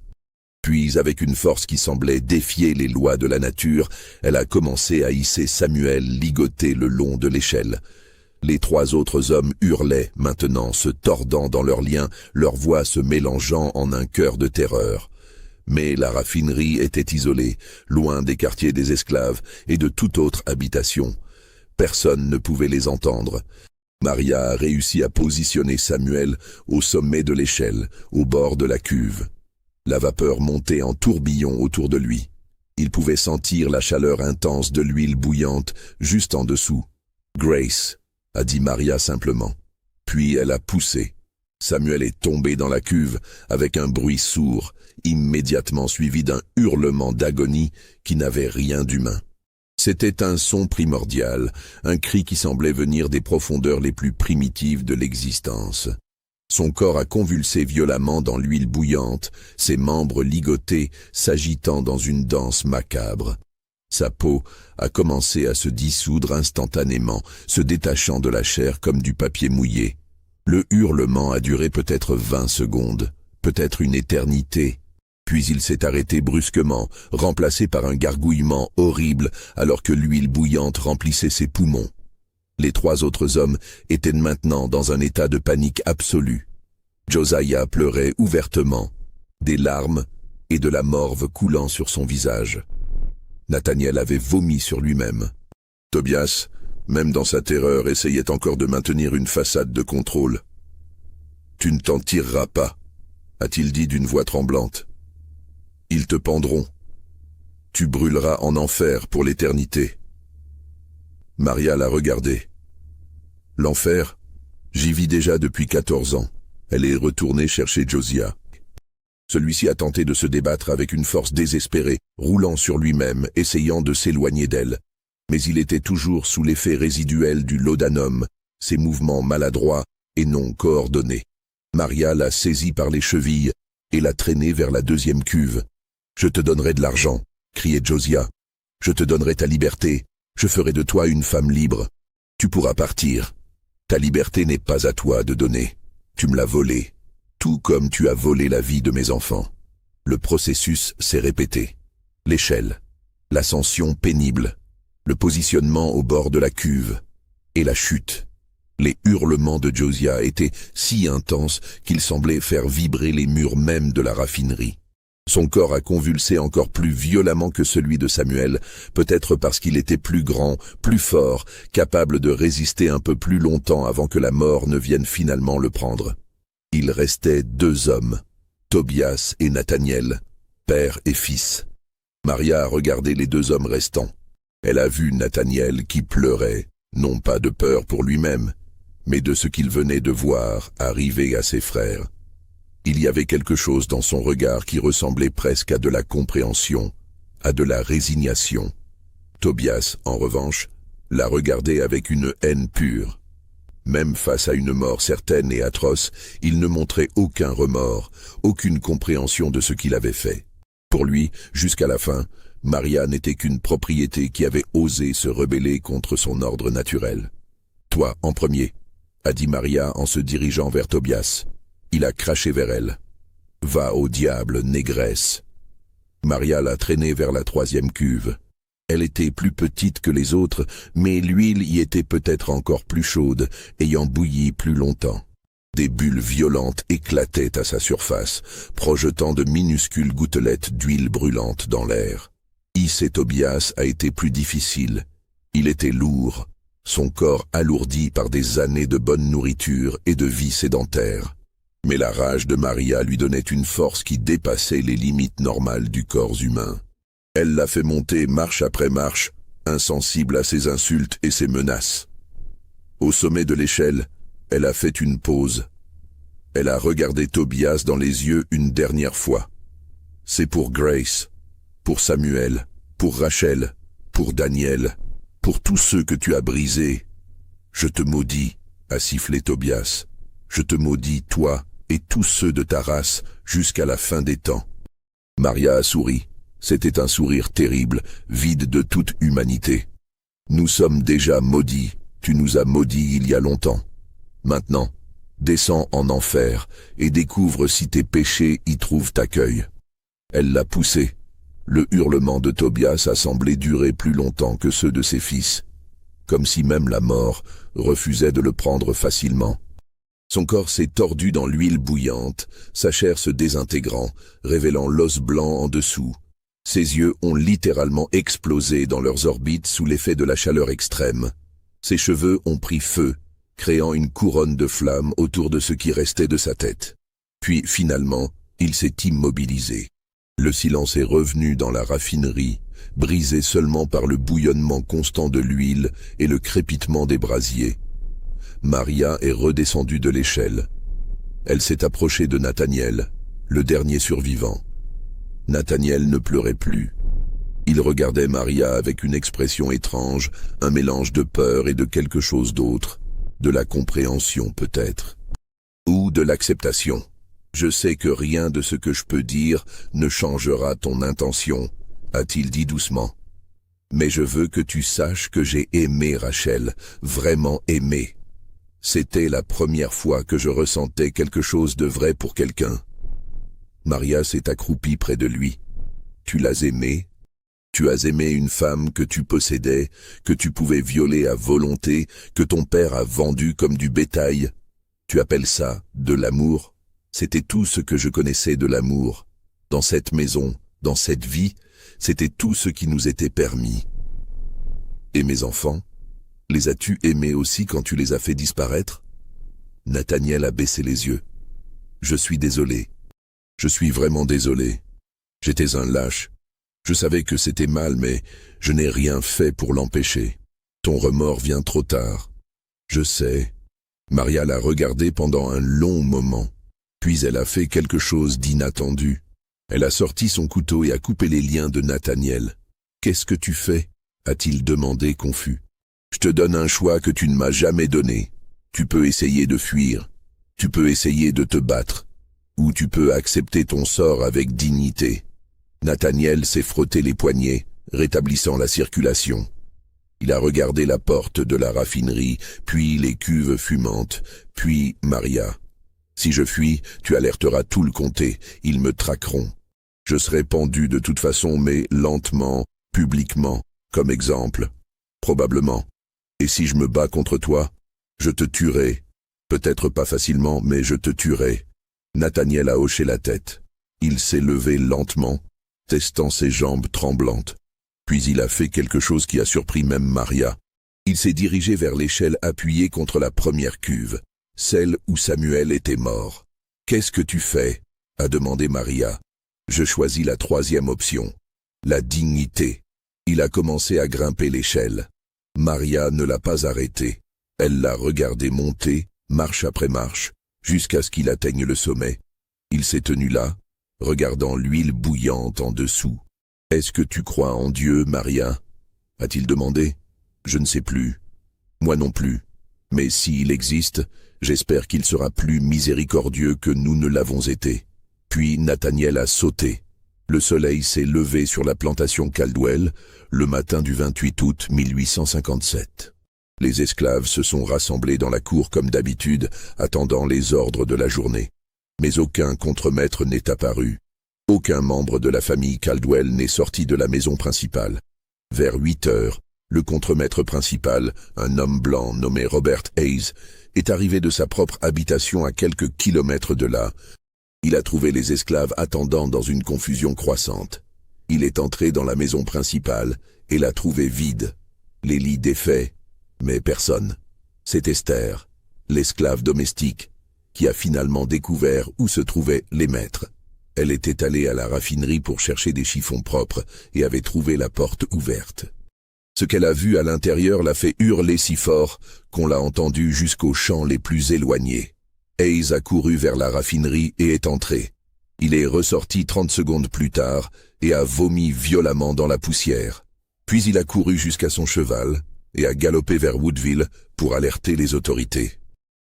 Puis, avec une force qui semblait défier les lois de la nature, elle a commencé à hisser Samuel ligoté le long de l'échelle. Les 3 autres hommes hurlaient maintenant, se tordant dans leurs liens, leurs voix se mélangeant en un chœur de terreur. Mais la raffinerie était isolée, loin des quartiers des esclaves et de toute autre habitation. Personne ne pouvait les entendre. Maria a réussi à positionner Samuel au sommet de l'échelle, au bord de la cuve. La vapeur montait en tourbillon autour de lui. Il pouvait sentir la chaleur intense de l'huile bouillante juste en dessous. « Grace », a dit Maria simplement. Puis elle a poussé. Samuel est tombé dans la cuve avec un bruit sourd, immédiatement suivi d'un hurlement d'agonie qui n'avait rien d'humain. C'était un son primordial, un cri qui semblait venir des profondeurs les plus primitives de l'existence. Son corps a convulsé violemment dans l'huile bouillante, ses membres ligotés s'agitant dans une danse macabre. Sa peau a commencé à se dissoudre instantanément, se détachant de la chair comme du papier mouillé. Le hurlement a duré peut-être 20 secondes, peut-être une éternité. Puis il s'est arrêté brusquement, remplacé par un gargouillement horrible alors que l'huile bouillante remplissait ses poumons. Les 3 autres hommes étaient maintenant dans un état de panique absolue. Josiah pleurait ouvertement, des larmes et de la morve coulant sur son visage. Nathaniel avait vomi sur lui-même. Tobias, même dans sa terreur, essayait encore de maintenir une façade de contrôle. « Tu ne t'en tireras pas », a-t-il dit d'une voix tremblante. « Ils te pendront. Tu brûleras en enfer pour l'éternité. » Maria l'a regardé. « L'enfer? J'y vis déjà depuis 14 ans. » Elle est retournée chercher Josiah. Celui-ci a tenté de se débattre avec une force désespérée, roulant sur lui-même, essayant de s'éloigner d'elle. Mais il était toujours sous l'effet résiduel du laudanum, ses mouvements maladroits et non coordonnés. Maria l'a saisi par les chevilles et l'a traîné vers la 2e cuve. « Je te donnerai de l'argent », criait Josiah. « Je te donnerai ta liberté. Je ferai de toi une femme libre. Tu pourras partir. Ta liberté n'est pas à toi de donner. Tu me l'as volée, tout comme tu as volé la vie de mes enfants. » Le processus s'est répété. L'échelle, l'ascension pénible, le positionnement au bord de la cuve et la chute. Les hurlements de Josiah étaient si intenses qu'ils semblaient faire vibrer les murs même de la raffinerie. Son corps a convulsé encore plus violemment que celui de Samuel, peut-être parce qu'il était plus grand, plus fort, capable de résister un peu plus longtemps avant que la mort ne vienne finalement le prendre. Il restait 2 hommes, Tobias et Nathaniel, père et fils. Maria a regardé les 2 hommes restants. Elle a vu Nathaniel qui pleurait, non pas de peur pour lui-même, mais de ce qu'il venait de voir arriver à ses frères. Il y avait quelque chose dans son regard qui ressemblait presque à de la compréhension, à de la résignation. Tobias, en revanche, la regardait avec une haine pure. Même face à une mort certaine et atroce, il ne montrait aucun remords, aucune compréhension de ce qu'il avait fait. Pour lui, jusqu'à la fin, Maria n'était qu'une propriété qui avait osé se rebeller contre son ordre naturel. « Toi, en premier », a dit Maria en se dirigeant vers Tobias. Il a craché vers elle. « Va au diable, négresse !» Maria l'a traîné vers la 3e cuve. Elle était plus petite que les autres, mais l'huile y était peut-être encore plus chaude, ayant bouilli plus longtemps. Des bulles violentes éclataient à sa surface, projetant de minuscules gouttelettes d'huile brûlante dans l'air. Hisser Tobias a été plus difficile. Il était lourd, son corps alourdi par des années de bonne nourriture et de vie sédentaire. Mais la rage de Maria lui donnait une force qui dépassait les limites normales du corps humain. Elle l'a fait monter marche après marche, insensible à ses insultes et ses menaces. Au sommet de l'échelle, elle a fait une pause. Elle a regardé Tobias dans les yeux une dernière fois. « C'est pour Grace, pour Samuel, pour Rachel, pour Daniel, pour tous ceux que tu as brisés. Je te maudis, » a sifflé Tobias. « Je te maudis, toi et tous ceux de ta race, jusqu'à la fin des temps. » Maria a souri. C'était un sourire terrible, vide de toute humanité. « Nous sommes déjà maudits, tu nous as maudits il y a longtemps. Maintenant, descends en enfer et découvre si tes péchés y trouvent accueil. » Elle l'a poussé. Le hurlement de Tobias a semblé durer plus longtemps que ceux de ses fils, comme si même la mort refusait de le prendre facilement. Son corps s'est tordu dans l'huile bouillante, sa chair se désintégrant, révélant l'os blanc en dessous. Ses yeux ont littéralement explosé dans leurs orbites sous l'effet de la chaleur extrême. Ses cheveux ont pris feu, créant une couronne de flammes autour de ce qui restait de sa tête. Puis, finalement, il s'est immobilisé. Le silence est revenu dans la raffinerie, brisé seulement par le bouillonnement constant de l'huile et le crépitement des brasiers. Maria est redescendue de l'échelle. Elle s'est approchée de Nathaniel, le dernier survivant. Nathaniel ne pleurait plus. Il regardait Maria avec une expression étrange, un mélange de peur et de quelque chose d'autre, de la compréhension peut-être, ou de l'acceptation. « Je sais que rien de ce que je peux dire ne changera ton intention, » a-t-il dit doucement. « Mais je veux que tu saches que j'ai aimé Rachel, vraiment aimé. C'était la première fois que je ressentais quelque chose de vrai pour quelqu'un. Maria s'est accroupie près de lui. Tu l'as aimée? Tu as aimé une femme que tu possédais, que tu pouvais violer à volonté, que ton père a vendue comme du bétail. Tu appelles ça de l'amour? C'était tout ce que je connaissais de l'amour. Dans cette maison, dans cette vie, c'était tout ce qui nous était permis. Et mes enfants? Les as-tu aimés aussi quand tu les as fait disparaître? Nathaniel a baissé les yeux. Je suis désolé. Je suis vraiment désolé. J'étais un lâche. Je savais que c'était mal, mais je n'ai rien fait pour l'empêcher. Ton remords vient trop tard. Je sais. Maria l'a regardé pendant un long moment. Puis elle a fait quelque chose d'inattendu. Elle a sorti son couteau et a coupé les liens de Nathaniel. « Qu'est-ce que tu fais » a-t-il demandé confus. « Je te donne un choix que tu ne m'as jamais donné. Tu peux essayer de fuir. Tu peux essayer de te battre. Ou tu peux accepter ton sort avec dignité. » Nathaniel s'est frotté les poignets, rétablissant la circulation. Il a regardé la porte de la raffinerie, puis les cuves fumantes, puis Maria. « Si je fuis, tu alerteras tout le comté, ils me traqueront. Je serai pendu de toute façon, mais lentement, publiquement, comme exemple. Probablement. Et si je me bats contre toi, je te tuerai. Peut-être pas facilement, mais je te tuerai. » Nathaniel a hoché la tête. Il s'est levé lentement, testant ses jambes tremblantes. Puis il a fait quelque chose qui a surpris même Maria. Il s'est dirigé vers l'échelle appuyée contre la première cuve, celle où Samuel était mort. « Qu'est-ce que tu fais » a demandé Maria. « Je choisis la troisième option, la dignité. » Il a commencé à grimper l'échelle. Maria ne l'a pas arrêté. Elle l'a regardé monter, marche après marche, jusqu'à ce qu'il atteigne le sommet. Il s'est tenu là, regardant l'huile bouillante en dessous. « Est-ce que tu crois en Dieu, Maria » a-t-il demandé. « Je ne sais plus. Moi non plus. Mais s'il existe, j'espère qu'il sera plus miséricordieux que nous ne l'avons été. » Puis Nathaniel a sauté. Le soleil s'est levé sur la plantation Caldwell le matin du 28 août 1857. Les esclaves se sont rassemblés dans la cour comme d'habitude, attendant les ordres de la journée. Mais aucun contremaître n'est apparu. Aucun membre de la famille Caldwell n'est sorti de la maison principale. Vers 8 heures, le contremaître principal, un homme blanc nommé Robert Hayes, est arrivé de sa propre habitation à quelques kilomètres de là. Il a trouvé les esclaves attendant dans une confusion croissante. Il est entré dans la maison principale et l'a trouvée vide. Les lits défaits, mais personne. C'est Esther, l'esclave domestique, qui a finalement découvert où se trouvaient les maîtres. Elle était allée à la raffinerie pour chercher des chiffons propres et avait trouvé la porte ouverte. Ce qu'elle a vu à l'intérieur l'a fait hurler si fort qu'on l'a entendu jusqu'aux champs les plus éloignés. Hayes a couru vers la raffinerie et est entré. Il est ressorti 30 secondes plus tard et a vomi violemment dans la poussière. Puis il a couru jusqu'à son cheval et a galopé vers Woodville pour alerter les autorités.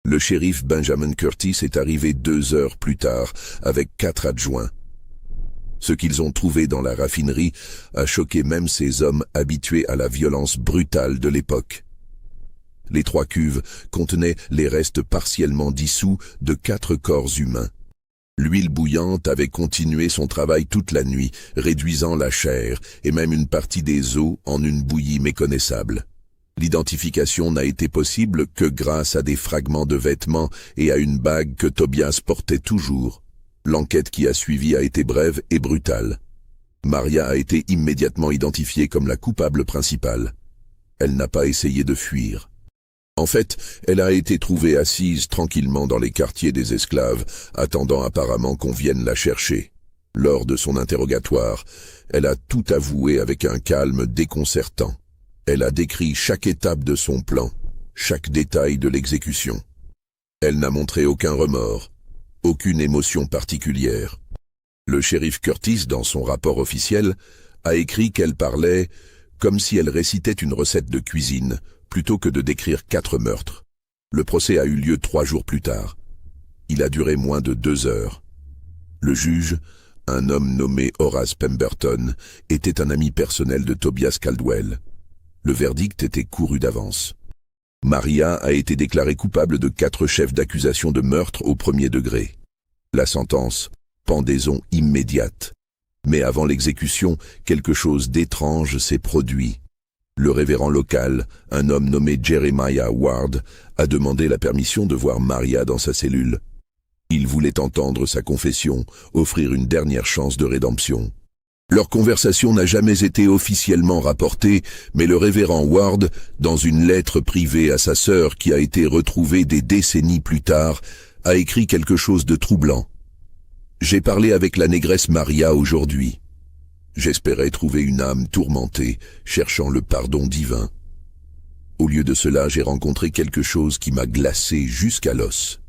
Le shérif Benjamin Curtis est arrivé 2 heures plus tard avec 4 adjoints. Ce qu'ils ont trouvé dans la raffinerie a choqué même ces hommes habitués à la violence brutale de l'époque. Les 3 cuves contenaient les restes partiellement dissous de 4 corps humains. L'huile bouillante avait continué son travail toute la nuit, réduisant la chair et même une partie des os en une bouillie méconnaissable. L'identification n'a été possible que grâce à des fragments de vêtements et à une bague que Tobias portait toujours. L'enquête qui a suivi a été brève et brutale. Maria a été immédiatement identifiée comme la coupable principale. Elle n'a pas essayé de fuir. En fait, elle a été trouvée assise tranquillement dans les quartiers des esclaves, attendant apparemment qu'on vienne la chercher. Lors de son interrogatoire, elle a tout avoué avec un calme déconcertant. Elle a décrit chaque étape de son plan, chaque détail de l'exécution. Elle n'a montré aucun remords, aucune émotion particulière. Le shérif Curtis, dans son rapport officiel, a écrit qu'elle parlait comme si elle récitait une recette de cuisine, plutôt que de décrire 4 meurtres. Le procès a eu lieu 3 jours plus tard. Il a duré moins de 2 heures. Le juge, un homme nommé Horace Pemberton, était un ami personnel de Tobias Caldwell. Le verdict était couru d'avance. Maria a été déclarée coupable de 4 chefs d'accusation de meurtre au 1er degré. La sentence, pendaison immédiate. Mais avant l'exécution, quelque chose d'étrange s'est produit. Le révérend local, un homme nommé Jeremiah Ward, a demandé la permission de voir Maria dans sa cellule. Il voulait entendre sa confession, offrir une dernière chance de rédemption. Leur conversation n'a jamais été officiellement rapportée, mais le révérend Ward, dans une lettre privée à sa sœur qui a été retrouvée des décennies plus tard, a écrit quelque chose de troublant. « J'ai parlé avec la négresse Maria aujourd'hui. J'espérais trouver une âme tourmentée, cherchant le pardon divin. Au lieu de cela, j'ai rencontré quelque chose qui m'a glacé jusqu'à l'os.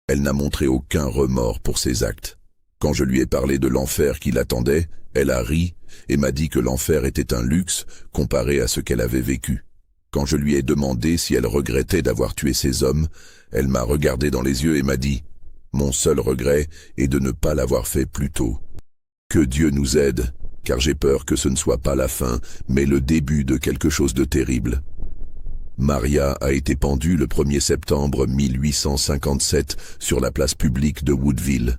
Elle n'a montré aucun remords pour ses actes. Quand je lui ai parlé de l'enfer qui l'attendait, elle a ri et m'a dit que l'enfer était un luxe comparé à ce qu'elle avait vécu. Quand je lui ai demandé si elle regrettait d'avoir tué ces hommes, elle m'a regardé dans les yeux et m'a dit « Mon seul regret est de ne pas l'avoir fait plus tôt. Que Dieu nous aide, car j'ai peur que ce ne soit pas la fin, mais le début de quelque chose de terrible. » Maria a été pendue le 1er septembre 1857 sur la place publique de Woodville.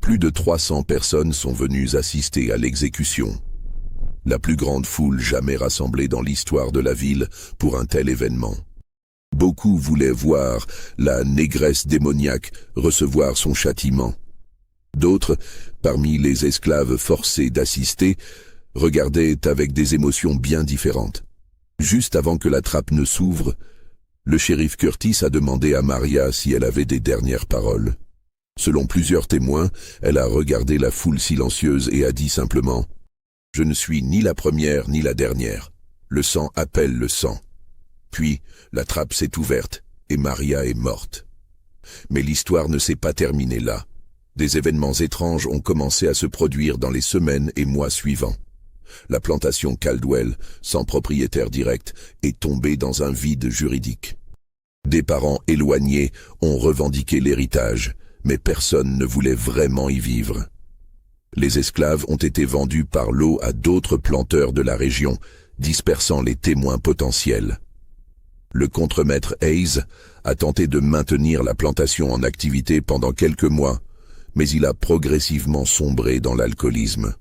Plus de 300 personnes sont venues assister à l'exécution. La plus grande foule jamais rassemblée dans l'histoire de la ville pour un tel événement. Beaucoup voulaient voir la négresse démoniaque recevoir son châtiment. D'autres, parmi les esclaves forcés d'assister, regardaient avec des émotions bien différentes. Juste avant que la trappe ne s'ouvre, le shérif Curtis a demandé à Maria si elle avait des dernières paroles. Selon plusieurs témoins, elle a regardé la foule silencieuse et a dit simplement « Je ne suis ni la première ni la dernière. Le sang appelle le sang. » Puis, la trappe s'est ouverte et Maria est morte. Mais l'histoire ne s'est pas terminée là. Des événements étranges ont commencé à se produire dans les semaines et mois suivants. La plantation Caldwell, sans propriétaire direct, est tombée dans un vide juridique. Des parents éloignés ont revendiqué l'héritage, mais personne ne voulait vraiment y vivre. Les esclaves ont été vendus par lot à d'autres planteurs de la région, dispersant les témoins potentiels. Le contremaître Hayes a tenté de maintenir la plantation en activité pendant quelques mois, mais il a progressivement sombré dans l'alcoolisme.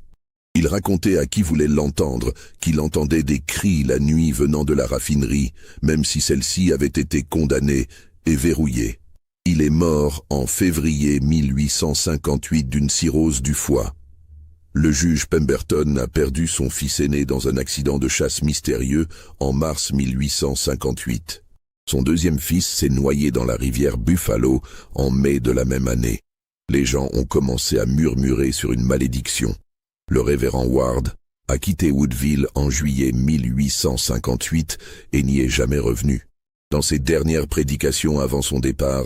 Il racontait à qui voulait l'entendre qu'il entendait des cris la nuit venant de la raffinerie, même si celle-ci avait été condamnée et verrouillée. Il est mort en février 1858 d'une cirrhose du foie. Le juge Pemberton a perdu son fils aîné dans un accident de chasse mystérieux en mars 1858. Son deuxième fils s'est noyé dans la rivière Buffalo en mai de la même année. Les gens ont commencé à murmurer sur une malédiction. Le révérend Ward a quitté Woodville en juillet 1858 et n'y est jamais revenu. Dans ses dernières prédications avant son départ,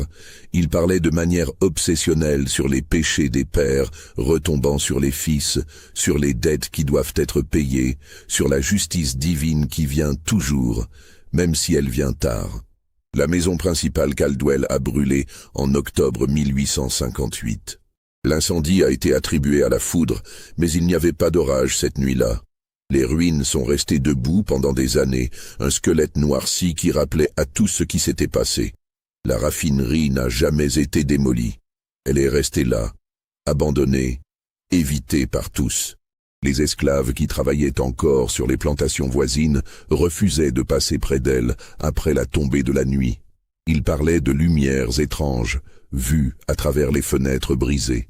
il parlait de manière obsessionnelle sur les péchés des pères retombant sur les fils, sur les dettes qui doivent être payées, sur la justice divine qui vient toujours, même si elle vient tard. La maison principale Caldwell a brûlé en octobre 1858. L'incendie a été attribué à la foudre, mais il n'y avait pas d'orage cette nuit-là. Les ruines sont restées debout pendant des années, un squelette noirci qui rappelait à tout ce qui s'était passé. La raffinerie n'a jamais été démolie. Elle est restée là, abandonnée, évitée par tous. Les esclaves qui travaillaient encore sur les plantations voisines refusaient de passer près d'elle après la tombée de la nuit. Ils parlaient de lumières étranges, vues à travers les fenêtres brisées,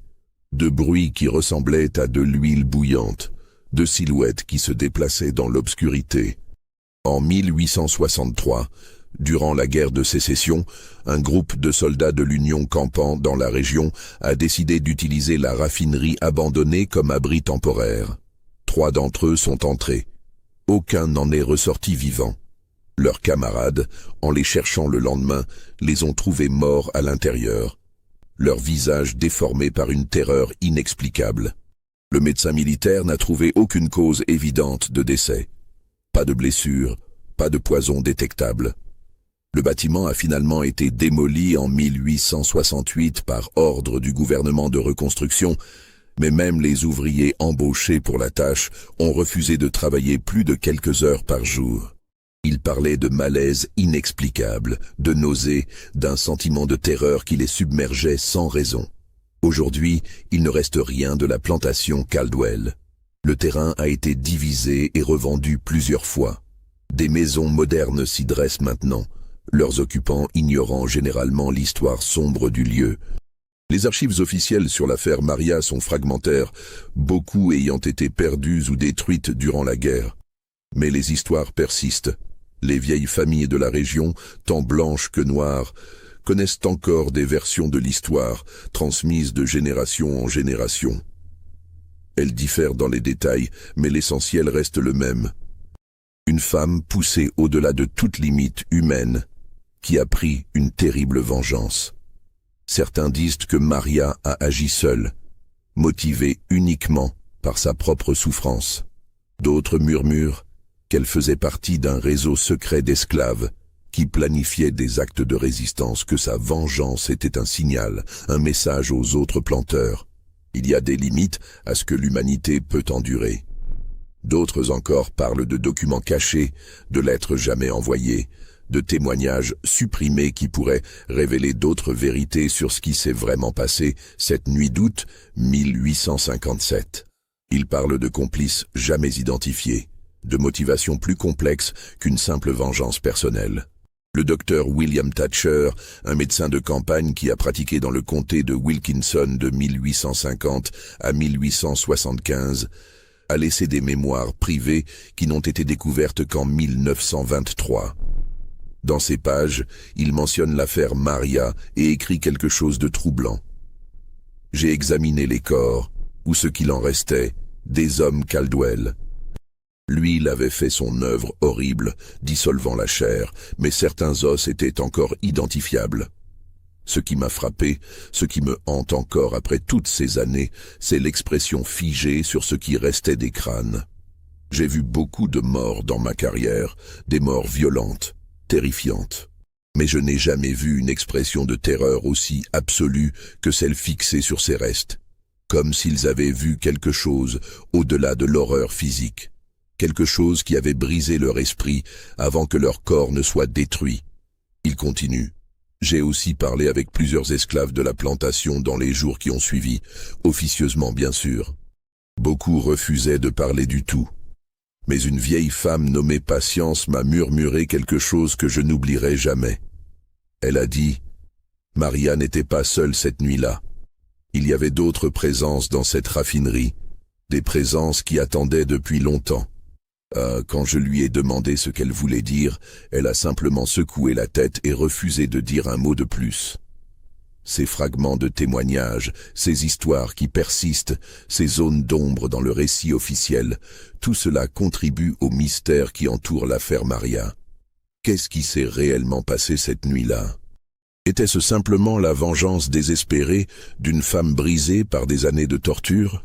de bruits qui ressemblaient à de l'huile bouillante, de silhouettes qui se déplaçaient dans l'obscurité. En 1863, durant la guerre de sécession, un groupe de soldats de l'Union campant dans la région a décidé d'utiliser la raffinerie abandonnée comme abri temporaire. 3 d'entre eux sont entrés. Aucun n'en est ressorti vivant. Leurs camarades, en les cherchant le lendemain, les ont trouvés morts à l'intérieur, leurs visages déformés par une terreur inexplicable. Le médecin militaire n'a trouvé aucune cause évidente de décès. Pas de blessure, pas de poison détectable. Le bâtiment a finalement été démoli en 1868 par ordre du gouvernement de reconstruction, mais même les ouvriers embauchés pour la tâche ont refusé de travailler plus de quelques heures par jour. Ils parlaient de malaise inexplicable, de nausées, d'un sentiment de terreur qui les submergeait sans raison. Aujourd'hui, il ne reste rien de la plantation Caldwell. Le terrain a été divisé et revendu plusieurs fois. Des maisons modernes s'y dressent maintenant, leurs occupants ignorant généralement l'histoire sombre du lieu. Les archives officielles sur l'affaire Maria sont fragmentaires, beaucoup ayant été perdues ou détruites durant la guerre. Mais les histoires persistent. Les vieilles familles de la région, tant blanches que noires, connaissent encore des versions de l'histoire, transmises de génération en génération. Elles diffèrent dans les détails, mais l'essentiel reste le même. Une femme poussée au-delà de toute limite humaine, qui a pris une terrible vengeance. Certains disent que Maria a agi seule, motivée uniquement par sa propre souffrance. D'autres murmurent qu'elle faisait partie d'un réseau secret d'esclaves qui planifiait des actes de résistance, que sa vengeance était un signal, un message aux autres planteurs. Il y a des limites à ce que l'humanité peut endurer. D'autres encore parlent de documents cachés, de lettres jamais envoyées, de témoignages supprimés qui pourraient révéler d'autres vérités sur ce qui s'est vraiment passé cette nuit d'août 1857. Ils parlent de complices jamais identifiés, de motivations plus complexes qu'une simple vengeance personnelle. Le docteur William Thatcher, un médecin de campagne qui a pratiqué dans le comté de Wilkinson de 1850 à 1875, a laissé des mémoires privées qui n'ont été découvertes qu'en 1923. Dans ces pages, il mentionne l'affaire Maria et écrit quelque chose de troublant. « J'ai examiné les corps, ou ce qu'il en restait, des hommes Caldwell. L'huile avait fait son œuvre horrible, dissolvant la chair, mais certains os étaient encore identifiables. Ce qui m'a frappé, ce qui me hante encore après toutes ces années, c'est l'expression figée sur ce qui restait des crânes. J'ai vu beaucoup de morts dans ma carrière, des morts violentes, terrifiantes. Mais je n'ai jamais vu une expression de terreur aussi absolue que celle fixée sur ces restes, comme s'ils avaient vu quelque chose au-delà de l'horreur physique, quelque chose qui avait brisé leur esprit avant que leur corps ne soit détruit. » Il continue. « J'ai aussi parlé avec plusieurs esclaves de la plantation dans les jours qui ont suivi, officieusement bien sûr. Beaucoup refusaient de parler du tout. Mais une vieille femme nommée Patience m'a murmuré quelque chose que je n'oublierai jamais. Elle a dit « Maria n'était pas seule cette nuit-là. Il y avait d'autres présences dans cette raffinerie, des présences qui attendaient depuis longtemps. » Quand je lui ai demandé ce qu'elle voulait dire, elle a simplement secoué la tête et refusé de dire un mot de plus. Ces fragments de témoignages, ces histoires qui persistent, ces zones d'ombre dans le récit officiel, tout cela contribue au mystère qui entoure l'affaire Maria. Qu'est-ce qui s'est réellement passé cette nuit-là? Était-ce simplement la vengeance désespérée d'une femme brisée par des années de torture?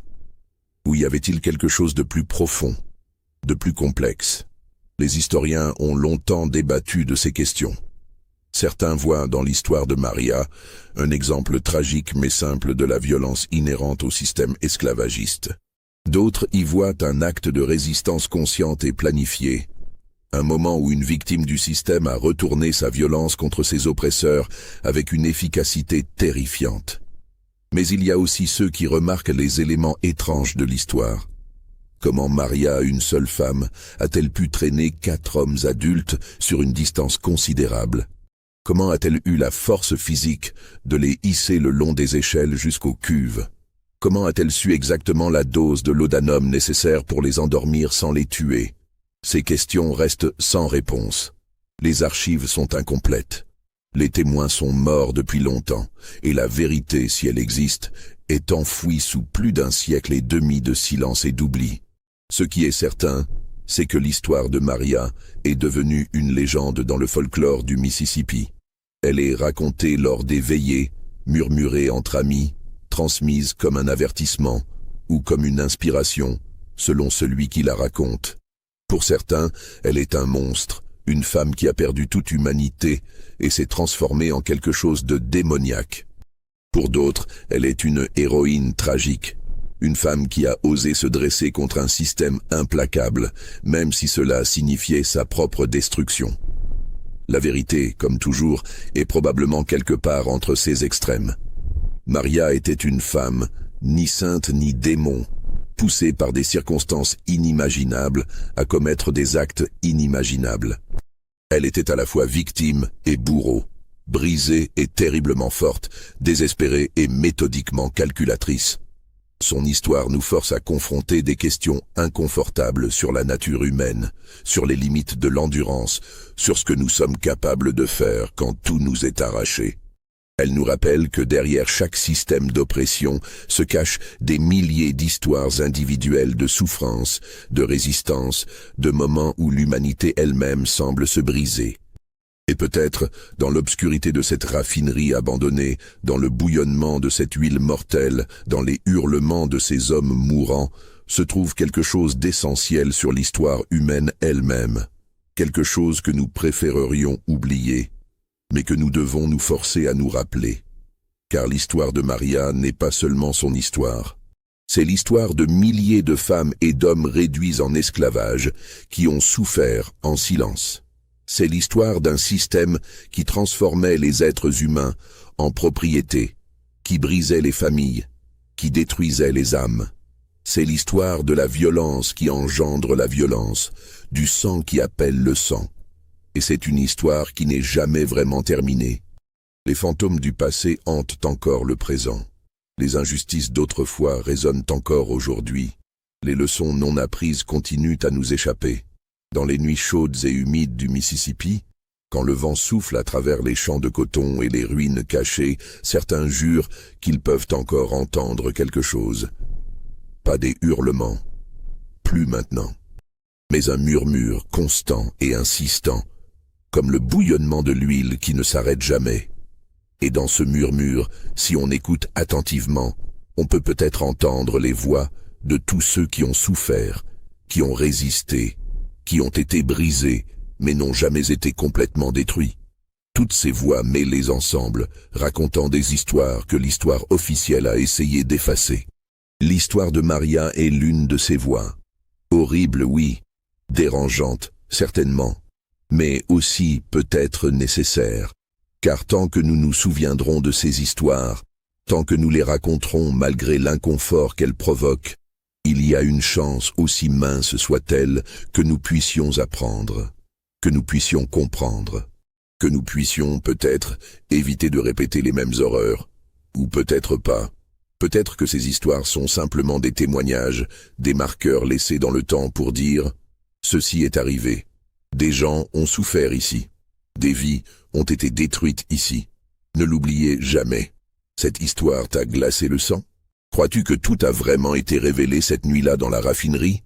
Ou y avait-il quelque chose de plus profond, de plus complexe? Les historiens ont longtemps débattu de ces questions. Certains voient dans l'histoire de Maria un exemple tragique mais simple de la violence inhérente au système esclavagiste. D'autres y voient un acte de résistance consciente et planifié, un moment où une victime du système a retourné sa violence contre ses oppresseurs avec une efficacité terrifiante. Mais il y a aussi ceux qui remarquent les éléments étranges de l'histoire. Comment Maria, une seule femme, a-t-elle pu traîner 4 hommes adultes sur une distance considérable? Comment a-t-elle eu la force physique de les hisser le long des échelles jusqu'aux cuves? Comment a-t-elle su exactement la dose de laudanum nécessaire pour les endormir sans les tuer? Ces questions restent sans réponse. Les archives sont incomplètes. Les témoins sont morts depuis longtemps, et la vérité, si elle existe, est enfouie sous plus d'un siècle et demi de silence et d'oubli. Ce qui est certain, c'est que l'histoire de Maria est devenue une légende dans le folklore du Mississippi. Elle est racontée lors des veillées, murmurée entre amis, transmise comme un avertissement ou comme une inspiration, selon celui qui la raconte. Pour certains, elle est un monstre, une femme qui a perdu toute humanité et s'est transformée en quelque chose de démoniaque. Pour d'autres, elle est une héroïne tragique, une femme qui a osé se dresser contre un système implacable, même si cela signifiait sa propre destruction. La vérité, comme toujours, est probablement quelque part entre ces extrêmes. Maria était une femme, ni sainte ni démon, poussée par des circonstances inimaginables à commettre des actes inimaginables. Elle était à la fois victime et bourreau, brisée et terriblement forte, désespérée et méthodiquement calculatrice. Son histoire nous force à confronter des questions inconfortables sur la nature humaine, sur les limites de l'endurance, sur ce que nous sommes capables de faire quand tout nous est arraché. Elle nous rappelle que derrière chaque système d'oppression se cachent des milliers d'histoires individuelles de souffrance, de résistance, de moments où l'humanité elle-même semble se briser. Et peut-être, dans l'obscurité de cette raffinerie abandonnée, dans le bouillonnement de cette huile mortelle, dans les hurlements de ces hommes mourants, se trouve quelque chose d'essentiel sur l'histoire humaine elle-même, quelque chose que nous préférerions oublier, mais que nous devons nous forcer à nous rappeler. Car l'histoire de Maria n'est pas seulement son histoire. C'est l'histoire de milliers de femmes et d'hommes réduits en esclavage, qui ont souffert en silence. C'est l'histoire d'un système qui transformait les êtres humains en propriétés, qui brisait les familles, qui détruisait les âmes. C'est l'histoire de la violence qui engendre la violence, du sang qui appelle le sang. Et c'est une histoire qui n'est jamais vraiment terminée. Les fantômes du passé hantent encore le présent. Les injustices d'autrefois résonnent encore aujourd'hui. Les leçons non apprises continuent à nous échapper. Dans les nuits chaudes et humides du Mississippi, quand le vent souffle à travers les champs de coton et les ruines cachées, certains jurent qu'ils peuvent encore entendre quelque chose. Pas des hurlements, plus maintenant, mais un murmure constant et insistant, comme le bouillonnement de l'huile qui ne s'arrête jamais. Et dans ce murmure, si on écoute attentivement, on peut peut-être entendre les voix de tous ceux qui ont souffert, qui ont résisté, qui ont été brisés, mais n'ont jamais été complètement détruits. Toutes ces voix mêlées ensemble, racontant des histoires que l'histoire officielle a essayé d'effacer. L'histoire de Maria est l'une de ces voix. Horrible, oui. Dérangeante, certainement. Mais aussi peut-être nécessaire. Car tant que nous nous souviendrons de ces histoires, tant que nous les raconterons malgré l'inconfort qu'elles provoquent, il y a une chance, aussi mince soit-elle, que nous puissions apprendre, que nous puissions comprendre, que nous puissions peut-être éviter de répéter les mêmes horreurs, ou peut-être pas. Peut-être que ces histoires sont simplement des témoignages, des marqueurs laissés dans le temps pour dire « Ceci est arrivé, des gens ont souffert ici, des vies ont été détruites ici. Ne l'oubliez jamais. Cette histoire t'a glacé le sang ? Crois-tu que tout a vraiment été révélé cette nuit-là dans la raffinerie ?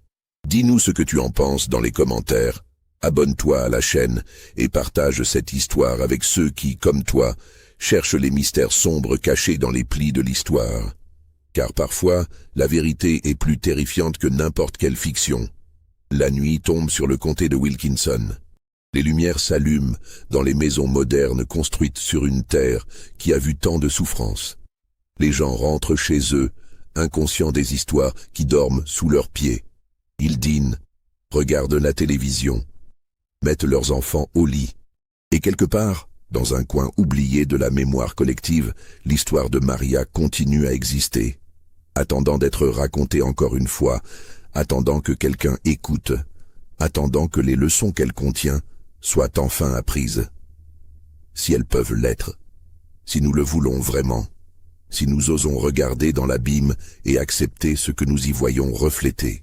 Dis-nous ce que tu en penses dans les commentaires. Abonne-toi à la chaîne et partage cette histoire avec ceux qui, comme toi, cherchent les mystères sombres cachés dans les plis de l'histoire. Car parfois, la vérité est plus terrifiante que n'importe quelle fiction. La nuit tombe sur le comté de Wilkinson. Les lumières s'allument dans les maisons modernes construites sur une terre qui a vu tant de souffrances. Les gens rentrent chez eux, inconscients des histoires qui dorment sous leurs pieds. Ils dînent, regardent la télévision, mettent leurs enfants au lit. Et quelque part, dans un coin oublié de la mémoire collective, l'histoire de Maria continue à exister, attendant d'être racontée encore une fois, attendant que quelqu'un écoute, attendant que les leçons qu'elle contient soient enfin apprises. Si elles peuvent l'être, si nous le voulons vraiment, si nous osons regarder dans l'abîme et accepter ce que nous y voyons reflété.